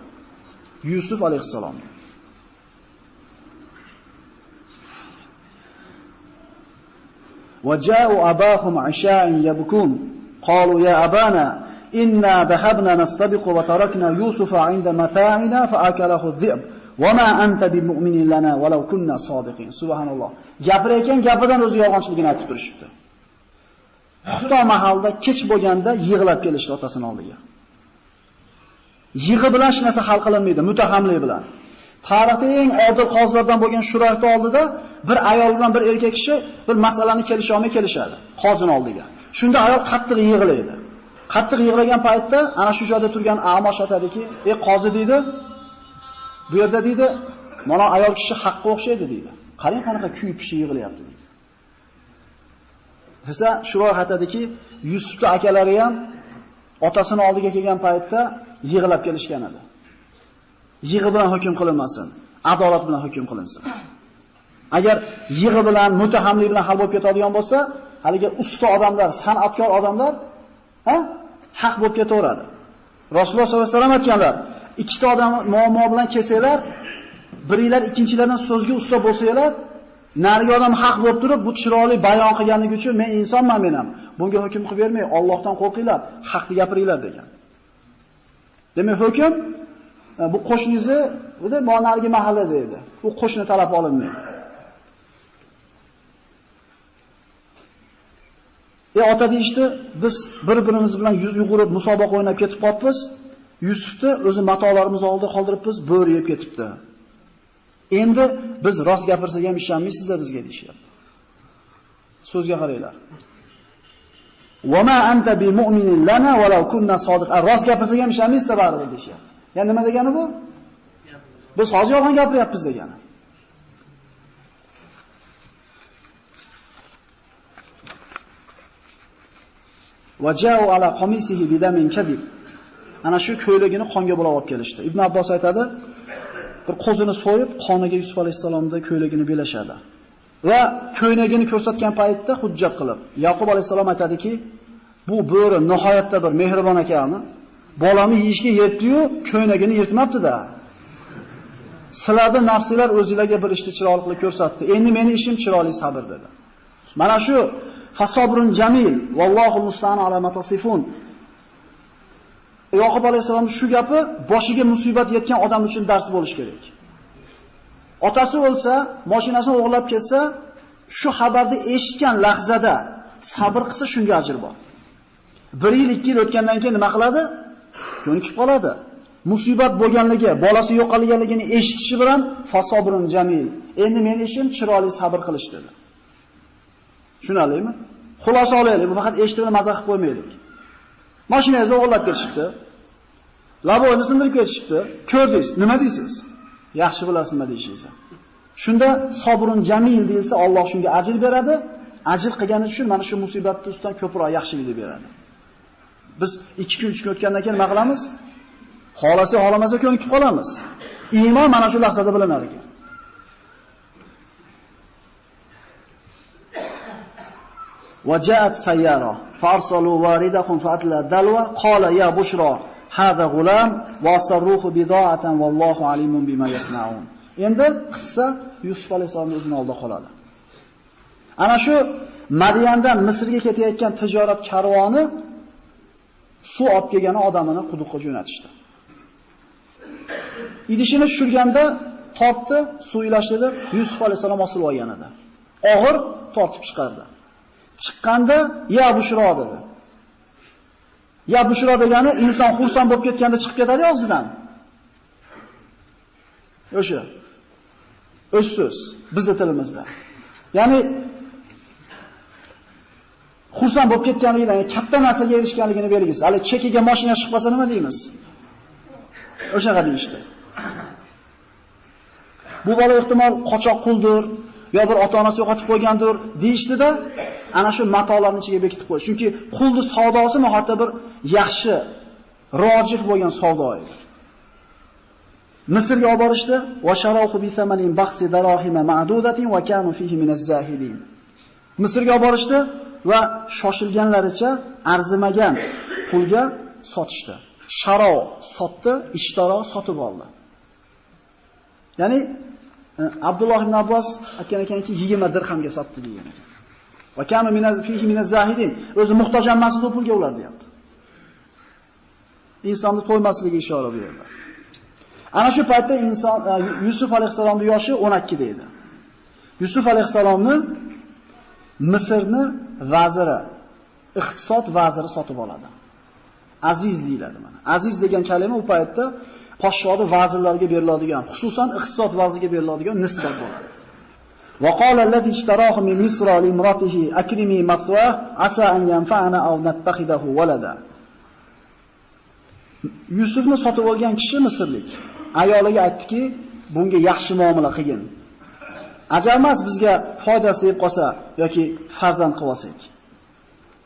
Yusuf alayhisalom. وجاءوا أباهم عشاء يبكون قالوا يا أبانا إنا ذهبنا نستبق وتركنا يوسف عند متاعنا فأكله الذئب وما أنت بمؤمن لنا ولو كنا صادقين. سبحان الله. Gapirayotgan gapidan o'zi yolg'onchiligini aytib turishibdi. Xufto mahalda kech bo'lganda yig'lab kelishdi otasining oldiga. Yig'i bilan hech narsa hal qilinmaydi, mutahamlik bilan. Tarixda eng odil qozilardan bo'lgan Shurayhning oldida bir ayol bilan bir erkak kishi bir masalani kelisha olmay kelishadi qozining oldiga. Shunda ayol qattiq yig'laydi. Qattiq yig'lagan paytda ana shu joyda turgan Amosh aytadiki, "Ey qozi" deydi, "Bu yerda" deydi, "Mana ayol kishi haqqa o'xshaydi" deydi. Qarang qanaqa kuyib pishi yig'layapti deydi. Esa Shurayh aytadiki, Yusufning akalari ham otasining oldiga kelgan paytda yig'lab kelishgan edi. Yig'i bilan hukm qilinmasin, adolat bilan hukm qilinsin. Agar yig'i bilan, mutahamlik bilan hal bo'lib ketadigan bo'lsa, haliga usta odamlar, san'atkor odamlar, haq bo'lib ketaveradi. Rasululloh sollallohu alayhi vasallam aytganlar, ikkita odam muammo bilan kelsanglar, biringlar ikkinchilardan so'zga usta bo'lsanglar, nariga odam haq bo'lib turib, bu chiroyli bayon qilganligi uchun men insonman men ham. Bunga hukm qilib bermay, Allohdan qo'rqinglar, haqni gapiringlar degan. Demak, hukm bu qo'shningizni, o'zi monargi mahallada edi. U qo'shni talab olinmaydi. Ota deyishdi, biz bir-birimiz bilan yugurib musobaqa o'ynab ketib qolibmiz. Yusufni o'zi matolarimizni oldi qoldiribmiz, bo'ri yeb ketibdi. Endi biz rost gapirsak ham ishonmaysizlar bizga deyishyapti. So'zga qaranglar. "Va ma anta bi mu'minin lana va law kunna sodiqin." Rost gapirsak ham ishonmaysizlar baribir deyishyapti. Ya'ni nima degani bu? Biz hozir yolg'on gapiryapmiz degani. Vaja'u ala qamisihi bidamin kadib. Ana shu ko'ylagini qonga bulab olib kelishdi. Ibn Abbos aytadi, bir qo'zini so'yib, qoniga Yusuf alayhisolamning ko'ylagini belashadi. Va ko'ylagini ko'rsatgan paytda hujjat qilib, Yaqub alayhisalom aytadiki, bu bo'ri nihoyatda bir mehribon ekanmi? Bolamni yeyishga yetdi-yu, ko'ylagini yirtmabdi-da. Sizlarda nafsinglar o'zingizlarga bir ishni chiroyli ko'rsatdi. Endi meni ishim chiroyli sabr dedi. Mana shu fasobrun jamil vallohu musta'an ala matasifun. Yaqub alayhisalom shu gapi boshiga musibat yetgan odam uchun dars bo'lish kerak. Otasi o'lsa, mashinasini o'g'irlab ketsa, shu xabarni eshitgan lahzada sabr qilsa shunga ajr bor. 1 yil, 2 yil o'tgandan keyin nima qiladi? Ko'nikib qoladi. Musibat bo'lganligi, bolasi yo'qolganligini eshitishi bilan fasobrun jamil. Endi men ishim chiroyli sabr qilish dedi. Tushunarlimi? Xulosa olaylik, bu faqat eshitib maza qilib qo'ymaylik. Mashinangizni o'g'irlab ketishibdi. Laboyni sindirib ketishibdi. Ko'rdingiz, nima deysiz? Yaxshi bilasiz nima deyishingizni. Shunda sabrun jamil deyilsa, Alloh shunga ajr beradi. ajr qilgani uchun mana shu musibatni ustidan ko'proq yaxshilikni beradi. Biz 2 kun 3 kun o'tgandan keyin nima qilamiz? Xolasa, xolamasa ko'nikib qolamiz. Iymon mana shu lahzada bilinar ekan. وجاءت سيارة فارسلوا واردهم فأتلى دلوى قال يا بشرى هذا غلام وأسروه بضاعة والله عليم بما يصنعون. Endi qissa Yusuf alayhisolamning o'zining oldida qoladi. Ana shu Madyandan Misrga ketayotgan tijorat karvoni suv olib kelgan odamini quduqqa jo'natishdi. Idishini tushirganda tortdi, suv ilashtirdi, Yusuf alayhisolam osilib olgan edi. Og'ir tortib chiqardi. Chiqqanda ya Bushro dedi. Ya Bushro degani inson xursand bo'lib ketganda chiqib ketadi og'zidan. O'sha so'z bizning tilimizda. Ya'ni xursand bo'lib ketganligidan, katta narsaga erishganligini belgisi. Hali chekiga mashina chiqmasa nima deymiz? O'shaqa deyishdi. Bu bola ehtimol qochoq quldir, yo bir ota-onasi yo'qotib qo'ygandir deyishdida, ana shu matolarning ichiga bekitib qo'ydi. Chunki qulning savdosi nihoyatda bir yaxshi, rojih bo'lgan savdo edi. Misrga olib borishdi, va sharohu bi thamanin baxsi darahima ma'dudatin va kanu fihi min az-zahidin. Misrga olib borishdi va shoshilganlaricha arzimagan pulga sotishdi. Sharo sotdi, ishtaro sotib oldi. Ya'ni Abdulloh ibn Abbos aytgan ekanki 20 dirhamga sotdi degan ekan. Va kanu fihi min az-zahidin. O'zi muhtoj emas bu pulga ular deyapti. Insonni to'ymasligiga ishora berdi. Ana shu paytda inson Yusuf alayhisolamning yoshi 12 deydi. Yusuf alayhisolamni Misrni vaziri, iqtisod vaziri sotib oladi. Aziz deyiladi mana. Aziz degan kalima u paytda podshohning vazirlariga beriladigan, xususan iqtisod vaziriga beriladigan nisbat bo'ladi. Va qala allazi ishtarahu min Misra li imratihi akrimi maswa asa an yanfa'ana aw nattakhidahu walada. Yusufni sotib olgan kishi Misrlik ayoliga aytdiki, bunga yaxshi muomala qilgin. Ajar emas bizga foydasi deb qolsa yoki farzand qilib olsak.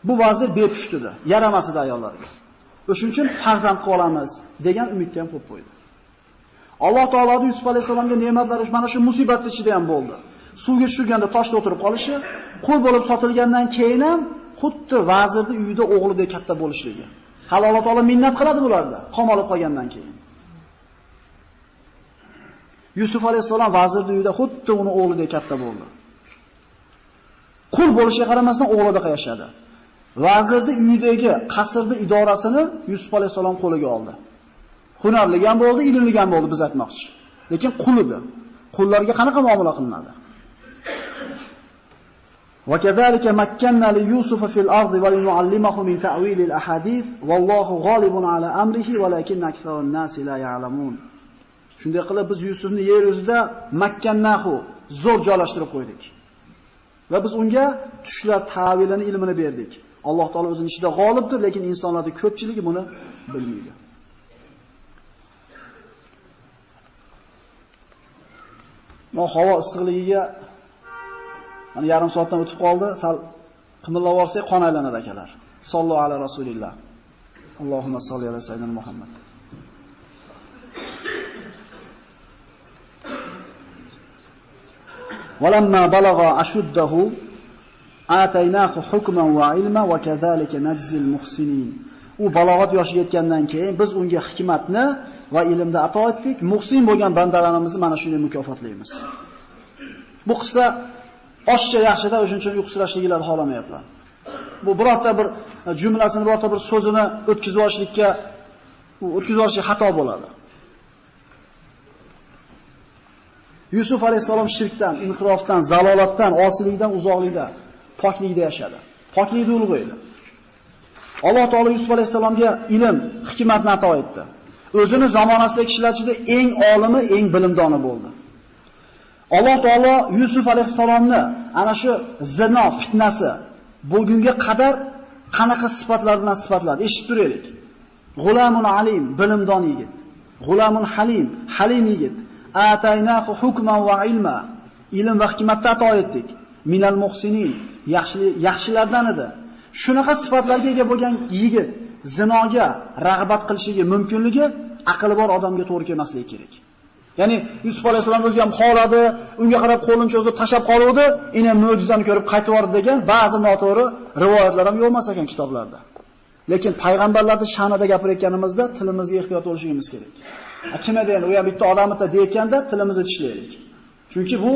Bu vazir bepushtidir, yaramas edi ayollarga. O'shuning uchun farzand qilib olamiz degan umidni ham qo'yib qo'ydi. Alloh taolo Yusuf alayhisolamga ne'matlari mana shu musibatning ichida ham bo'ldi. Suvga tushirganda toshda o'tirib qolishi, qul bo'lib sotilgandan keyin ham xuddi vazirning uyida o'g'lidek katta bo'lishligi. Hali Alloh taolo minnat qiladi bularda, qamalib qolgandan keyin. Yusuf alayhisolam vazirning uyida xuddi uni o'g'lidek katta bo'ldi. Qul bo'lishiga qaramasdan o'g'lida yashadi. Vazirning uyidagi qasrning idorasini Yusuf alayhisolam qo'liga oldi. Hunarli ham bo'ldi, ilmli ham bo'ldi biz aytmoqchi. Lekin qul edi. Qullarga qanaqa muomala qilinadi? Va kazalika makkanna li Yusuf fil ardi va linu'allimahu min ta'wil al ahadith wallohu g'olibun ala amrihi walakin aktharun nasi la ya'lamun. Shunday qilib biz Yusufni yer yuzida makkannahu zo'r joylashtirib qo'ydik. Va biz unga tushlar ta'vilini ilmini berdik. Alloh taolo o'zining ishida g'olibdir, lekin insonlarning ko'pchiligi buni bilmaydi. Havo issiqligiga mana yarim soatdan o'tib qoldi. Sal qimillab olsak qon aylanadi akalar. Sollallohu alayhi rasulillah. Allohumma solli ala sayyidina Muhammad. Walamma balagha ashuddahu ataynahu hukman wa ilma wa kadhalika najzil muhsinin. U balog'at yoshiga yetgandan keyin biz unga hikmatni va ilmni ato etdik. Muhsin bo'lgan bandalarimizni mana shunday mukofotlaymiz. Bu qissa oshcha yaxshida o'shuning uchun uyqusirashliklar xohlamayapman. Bu birorta bir jumlasini, birorta bir so'zini o'tkazib olishlikka xato bo'ladi. Yusuf alayhisalom shirkdan, inqirofdan, zalolatdan, osiylikdan uzoqlikda, poklikda yashadi. Poklikda ulug' edi. Alloh taolo Yusuf alayhisalomga ilm, hikmatni ato etdi. O'zini zamonasidagi kishilar ichida eng olimi, eng bilimdoni bo'ldi. Alloh taolo Yusuf alayhisalomni ana shu zino fitnasi bo'lgunga qadar qanaqa sifatlar bilan sifatladi? Eshitib turaylik. G'ulamun alim, bilimdon yigit. G'ulamun halim, halim yigit. Ataynahu hukman va ilma. Ilm va hikmatni ato etdik. minal muhsinin, yaxshilardan edi. Shunaqa sifatlarga ega bo'lgan yigit zinoga rag'bat qilishiga mumkinligi aqli bor odamga to'g'ri kelmasligi kerak. Ya'ni Yusuf alayhisalom o'zi ham xoladi, unga qarab qo'lini cho'zib tashab qoluvdi, ina mo'jizani ko'rib qaytib bordi degan ba'zi noto'g'ri rivoyatlar ham yo'qmas ekan kitoblarda. Lekin payg'ambarlarning sha'nida gapirayotganimizda tilimizga ehtiyot bo'lishimiz kerak. Kim edi endi, u ham bitta odamda deyotganda tilimizni tishlaylik. Chunki bu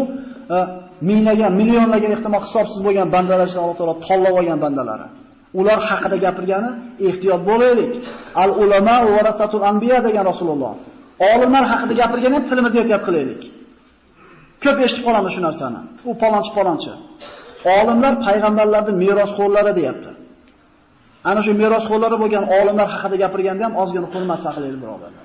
minglagan, millionlagan ehtimol hisobsiz bo'lgan bandalarni Alloh taolo tanlab olgan bandalari. Ular haqida gapirgani ehtiyot bo'laylik. Al ulama va warasatul anbiya degan Rasululloh. Olimlar haqida gapirgani ham tilimizga ehtiyot qilaylik. Ko'p eshitib qolamiz shu narsani. U palonchi. Olimlar payg'ambarlarning merosxo'rlari deyapti. Ana shu merosxo'rlari bo'lgan olimlar haqida gapirganda ham ozgina hurmat saqlaylik, birodarlar.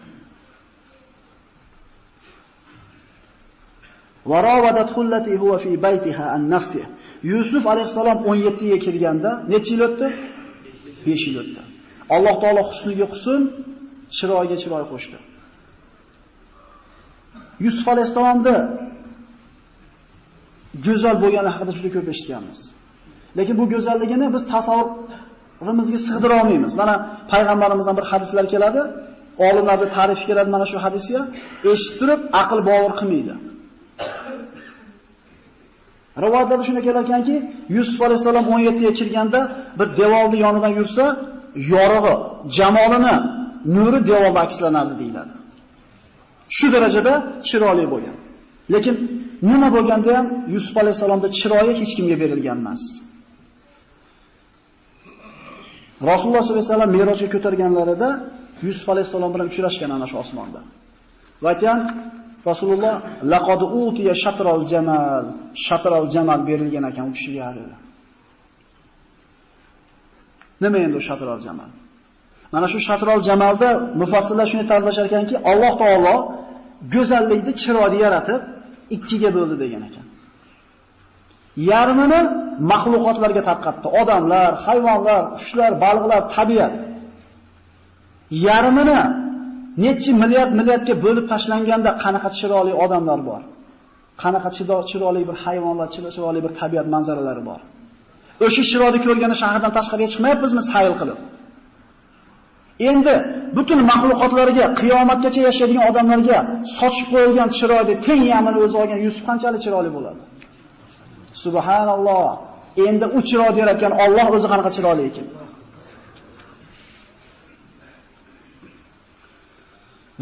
وراودت التي هو في بيتها عن نفسه. Yusuf alayhisalom 17 ga kirganda necha yil o'tdi? 5 yil o'tdi. Alloh taolo husniga husn, chiroyga chiroy qo'shdi. Yusuf alayhisalomda go'zal bo'lgani haqida juda ko'p eshitganmiz. Lekin bu go'zalligini biz tasavvurimizga sig'dira olmaymiz. Mana payg'ambarimizdan bir hadislar keladi, olimlarning ta'rifi keladi mana shu hadisga, eshitib turib aql bovar qilmaydi. Rivoyatlarda shuna kelar ekanki, Yusuf alayhisalom 17 ga kirganda bir devorning yonidan yursa, yorug'i, jamolini, nuri devorda akslanardi deyiladi. Shu darajada chiroyli bo'lgan. Lekin nima bo'lganda ham Yusuf alayhisalomda chiroyi hech kimga berilgan emas. Rasululloh sollallohu alayhi vasallam Merojga ko'targanlarida Yusuf alayhisalom bilan uchrashgan ana shu osmonda. Va aytgan Rasululloh laqad utiya shatral jamal berilgan ekan u kishiga dedi. Nima endi shatral jamal? Mana shu shatral jamalda mufassirlar shuni ta'riflashar ekanki, Alloh taolo go'zallikni chiroyli yaratib ikkiga bo'ldi degan ekan. Yarmini mahluqotlarga tarqatdi. Odamlar, hayvonlar, qushlar, baliqlar, tabiat. Yarmini necha milliardga bo'lib tashlanganda qanaqa chiroyli odamlar bor. Qanaqa chiroyli bir hayvonlar, chiroyli bir tabiat manzaralari bor. O'sha chiroyli ko'rgani shahardan tashqariga chiqmayapmizmi sayl qilib? Endi butun mahluqotlarga, qiyomatgacha yashaydigan odamlarga sochib qo'yilgan chiroyli teng yamini o'zi olgan Yusuf qanchalik chiroyli bo'ladi? Subhanalloh. Endi u chiroyli yaratgan Alloh o'zi qanaqa chiroyli ekan.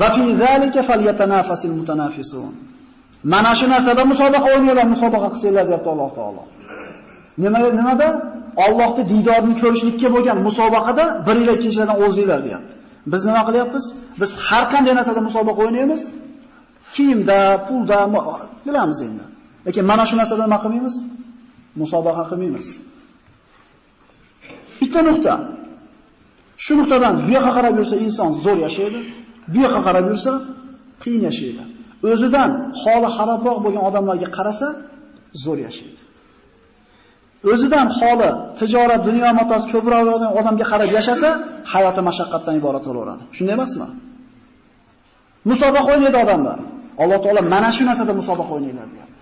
Va fi zalika falyatanafasil mutanafisun. Mana shu narsada musobaqa o'ynaylar, musobaqa qilsanglar deb Alloh taolo. Nimada? Allohning diydorini ko'rishlikka bo'lgan musobaqada biringlar ikkinchilardan o'zinglar deyapti. Biz nima qilyapmiz? Biz har qanday narsada musobaqa o'ynaymiz. Kiyimda, pulda bilamiz endi. Lekin mana shu narsada nima qilmaymiz? Musobaqa qilmaymiz. Bitta nuqta. Shu nuqtadan bu yoqqa qarab yursa inson zo'r yashaydi, bu yoqqa qarab yursa qiyin yashaydi. O'zidan holi xarobroq bo'lgan odamlarga qarasa zo'r yashaydi. O'zidan holi tijorat, dunyo matosi ko'proq bo'lgan odamga qarab yashasa, hayoti mashaqqatdan iborat bo'laveradi. Shunday emasmi? Musobaqa o'ynaydi odamlar. Alloh taolo mana shu narsada musobaqa o'ynaylar deyapti.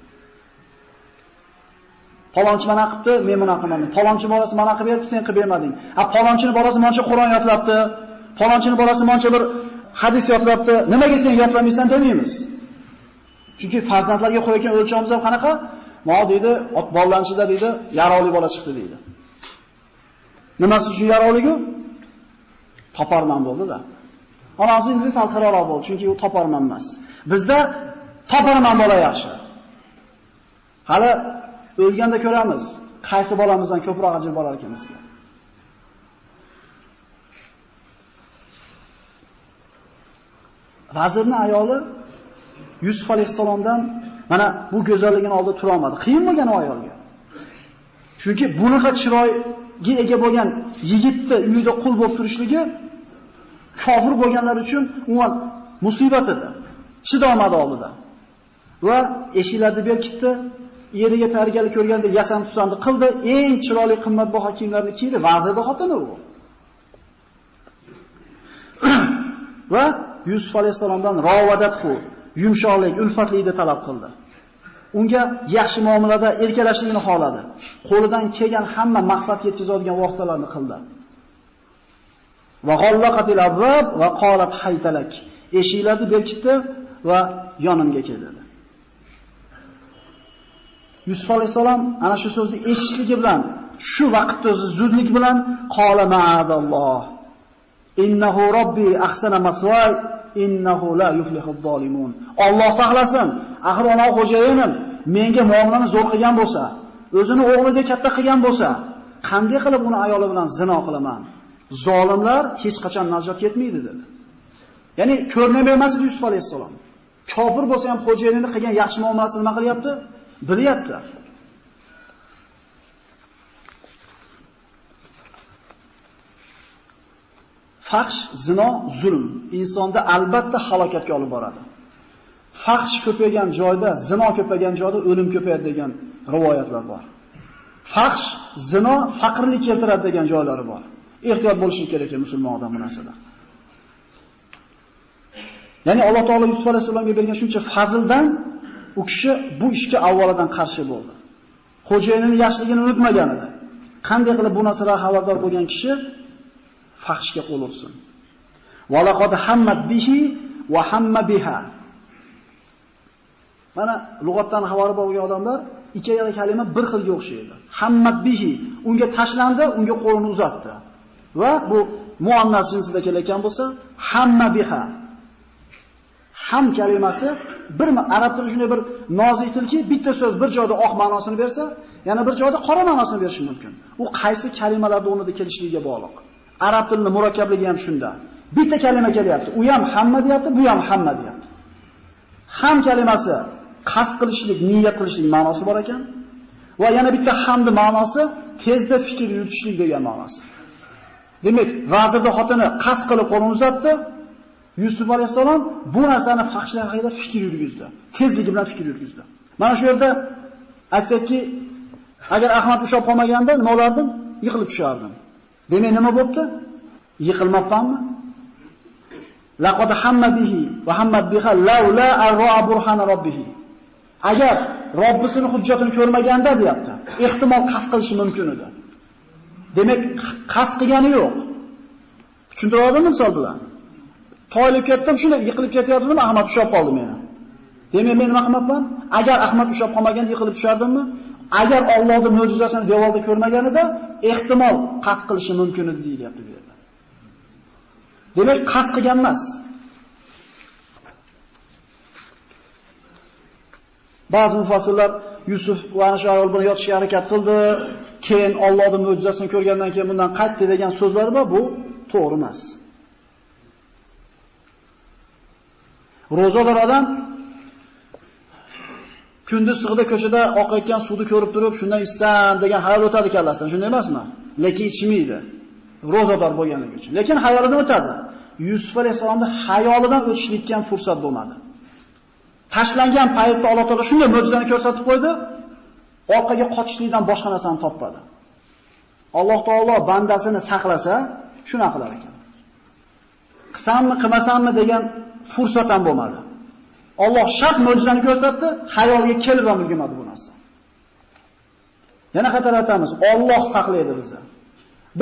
Palonchi mana qilibdi, men buni qilmadim. Palonchi bolasi mana qilib beribdi, sen qilib bermading. Palonchini bolasi moncha Qur'on yodlabdi. Palonchini bolasi moncha bir hadis yodlabdi. Nimaga sen yodlamaysan demaymiz. Chunki farzandlarga qo'ygan o'lchamiz ham qanaqa? Ma deydi, ot bolalanchida deydi, yarovli bola chiqdi deydi. Nimasi uchun yarovligu? Toparman bo'ldi-da. Onasining sal qiroqroq bo'ldi, chunki u toparman emas. Bizda toparman bola yaxshi. Hali o'lganda ko'ramiz, qaysi bolamizdan ko'proq ajr bo'lar ekanmiz. Vazirning ayoli Yusuf alayhisalomdan mana bu go'zalligini oldida tura olmadi. Qiyin bo'lgan u ayolga. Chunki bunaqa chiroyga ega bo'lgan yigitni uyida qul bo'lib turishligi kofir bo'lganlar uchun umuman musibat edi. Chidolmadi oldida. Va eshiklarni berkitdi, eriga tayyorgarlik ko'rganda yasan tusanni qildi, eng chiroyli qimmatbaho kiyimlarni kiydi, vazirning xotini u. Va Yusuf alayhisalomdan rovadathu, yumshoqlik, ulfatlikni talab qildi. unga yaxshi muomalada erkalashligini xohladi. Qo'lidan kelgan hamma maqsadga yetkazadigan vositalarni qildi. Va g'allaqatil abwab va qalat haytalak. Eshiklarni berkitdi va yonimga kel dedi. Yusuf alayhisalom ana shu so'zni eshitishligi bilan, shu vaqtda o'zi zudlik bilan qala ma'adalloh. Innahu robbi ahsana masway innahu la yuflihuz zolimun. Alloh saqlasin. Axir ona xo'jayinim menga muomalani zo'r qilgan bo'lsa, o'zini o'g'liga katta qilgan bo'lsa, qanday qilib uni ayoli bilan zino qilaman? Zolimlar hech qachon najot yetmaydi dedi. Ya'ni ko'rnam emas edi Yusuf alayhisalom. Kofir bo'lsa ham xo'jayinini qilgan yaxshi muomalasini nima qilyapti? Bilyapti. Fahsh, zino, zulm insonda albatta halokatga olib boradi. Fahsh ko'paygan joyda, zino ko'paygan joyda o'lim ko'payadi degan rivoyatlar bor. Fahsh, zino faqrlik keltiradi degan joylari bor. Ehtiyot bo'lish kerak musulmon odam bu narsada. Ya'ni Alloh taolo Yusuf alayhisolamga bergan shuncha fazildan u kishi bu ishga avvalidan qarshi bo'ldi. Xo'jayinining yaxshiligini unutmagan edi. Qanday qilib bu narsalar xabardor bo'lgan kishi fahshga qo'l ursin. Va laqad hammat bihi va hamma biha. Mana lug'atdan xabari bo'lgan odamlar ikkala kalima bir xilga o'xshaydi. Hammat bihi unga tashlandi, unga qo'lini uzatdi. Va bu muannas jinsida kelayotgan bo'lsa, hamma biha. Ham kalimasi bir arab tilida shunday bir nozik tilki, bitta so'z bir joyda oq ma'nosini bersa, yana bir joyda qora ma'nosini berishi mumkin. U qaysi kalimalarda o'rnida kelishligiga bog'liq. Arab tilining murakkabligi ham shunda. Bitta kalima kelyapti, u ham hamma deyapti, bu ham hamma deyapti. Ham kalimasi qasd qilishlik, niyat qilishlik ma'nosi bor ekan. Va yana bitta hamni ma'nosi tezda fikr yuritishlik degan ma'nosi. Demak, vazirda xotini qasd qilib qo'lini uzatdi. Yusuf alayhisalom bu narsani fahshlar haqida fikr yurgizdi. Tezligi bilan fikr yurgizdi. Mana shu yerda aytsakki, agar Ahmad ushab qolmaganda nima bo'lardim? Yiqilib tushardim. Demak, nima bo'pti? Yiqilmabmanmi? Laqad hamma bihi va hammat biha laula arra burhana robbih. Agar Robbisining hujjatini ko'rmaganda deyapti, ehtimol qasd qilishi mumkin edi. Demak, qasd qilgani yo'q. Tushuntiradimi misol bilan? To'yilib ketdim, shunday yiqilib ketayotgandim, Ahmad ushab qoldi meni. Demak, men nima qilmoqman? Agar Ahmad ushab qolmaganda yiqilib tushardimmi? Agar Allohning mo'jizasini devorda ko'rmaganida, ehtimol qasd qilishi mumkin edi deyapti bu yerda. Demak, qasd qilgan emas. Ba'zi mufassirlar Yusuf va ana shu ayol bilan yotishga harakat qildi, keyin Allohning mo'jizasini ko'rgandan keyin bundan qaytdi degan so'zlar bor, bu to'g'ri emas. Ro'zador odam kunduz sig'ida ko'chada oqayotgan suvni ko'rib turib, shundan ichsam degan xayol o'tadi kallasidan, shunday emasmi? Lekin ichmaydi. Ro'zador bo'lganligi uchun. Lekin xayolidan o'tadi. Yusuf alayhisolamning xayolidan o'tishlikka ham fursat bo'lmadi. Tashlangan paytda Alloh taolo shunday mo'jizani ko'rsatib qo'ydi, orqaga qochishlikdan boshqa narsani topmadi. Alloh taolo bandasini saqlasa, shuna qilar ekan. Qilsammi, qilmasammi degan fursat ham bo'lmadi. Alloh shart mo'jizani ko'rsatdi, xayolga kelib ham ulgurmadi bu narsa. Yana qaytarib aytamiz, Alloh saqlaydi bizni.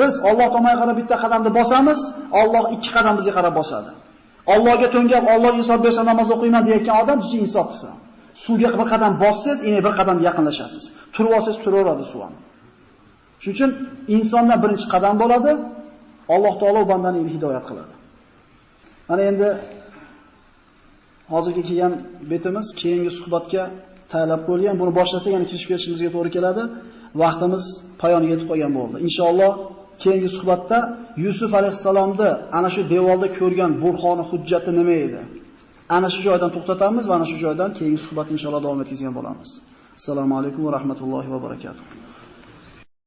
Biz Alloh tomonga qarab bitta qadamni bosamiz, Alloh ikki qadam bizga qarab bosadi. Allohga to'ngab, Alloh insof bersa namoz o'qiyman deyotgan odam jichi insof qilsa. Suvga bir qadam bossangiz, yana bir qadam yaqinlashasiz. Turib olsangiz turaveradi suv ham. Shuning uchun insondan birinchi qadam bo'ladi, Alloh taolo bandani hidoyat qiladi. Mana endi hozirgi kelgan betimiz keyingi suhbatga tayyorlab qo'yilgan. Buni boshlasak yana kirishib ketishimizga to'g'ri keladi. Vaqtimiz poyoniga yetib qolgan bo'ldi. Inshaalloh keyingi suhbatda Yusuf alayhisalomni ana shu devorda ko'rgan burxoni hujjati nima edi? Ana shu joydan to'xtatamiz va ana shu joydan keyingi suhbat inshaalloh davom etkazgan bo'lamiz. Assalomu alaykum va rahmatullohi va barakatuh.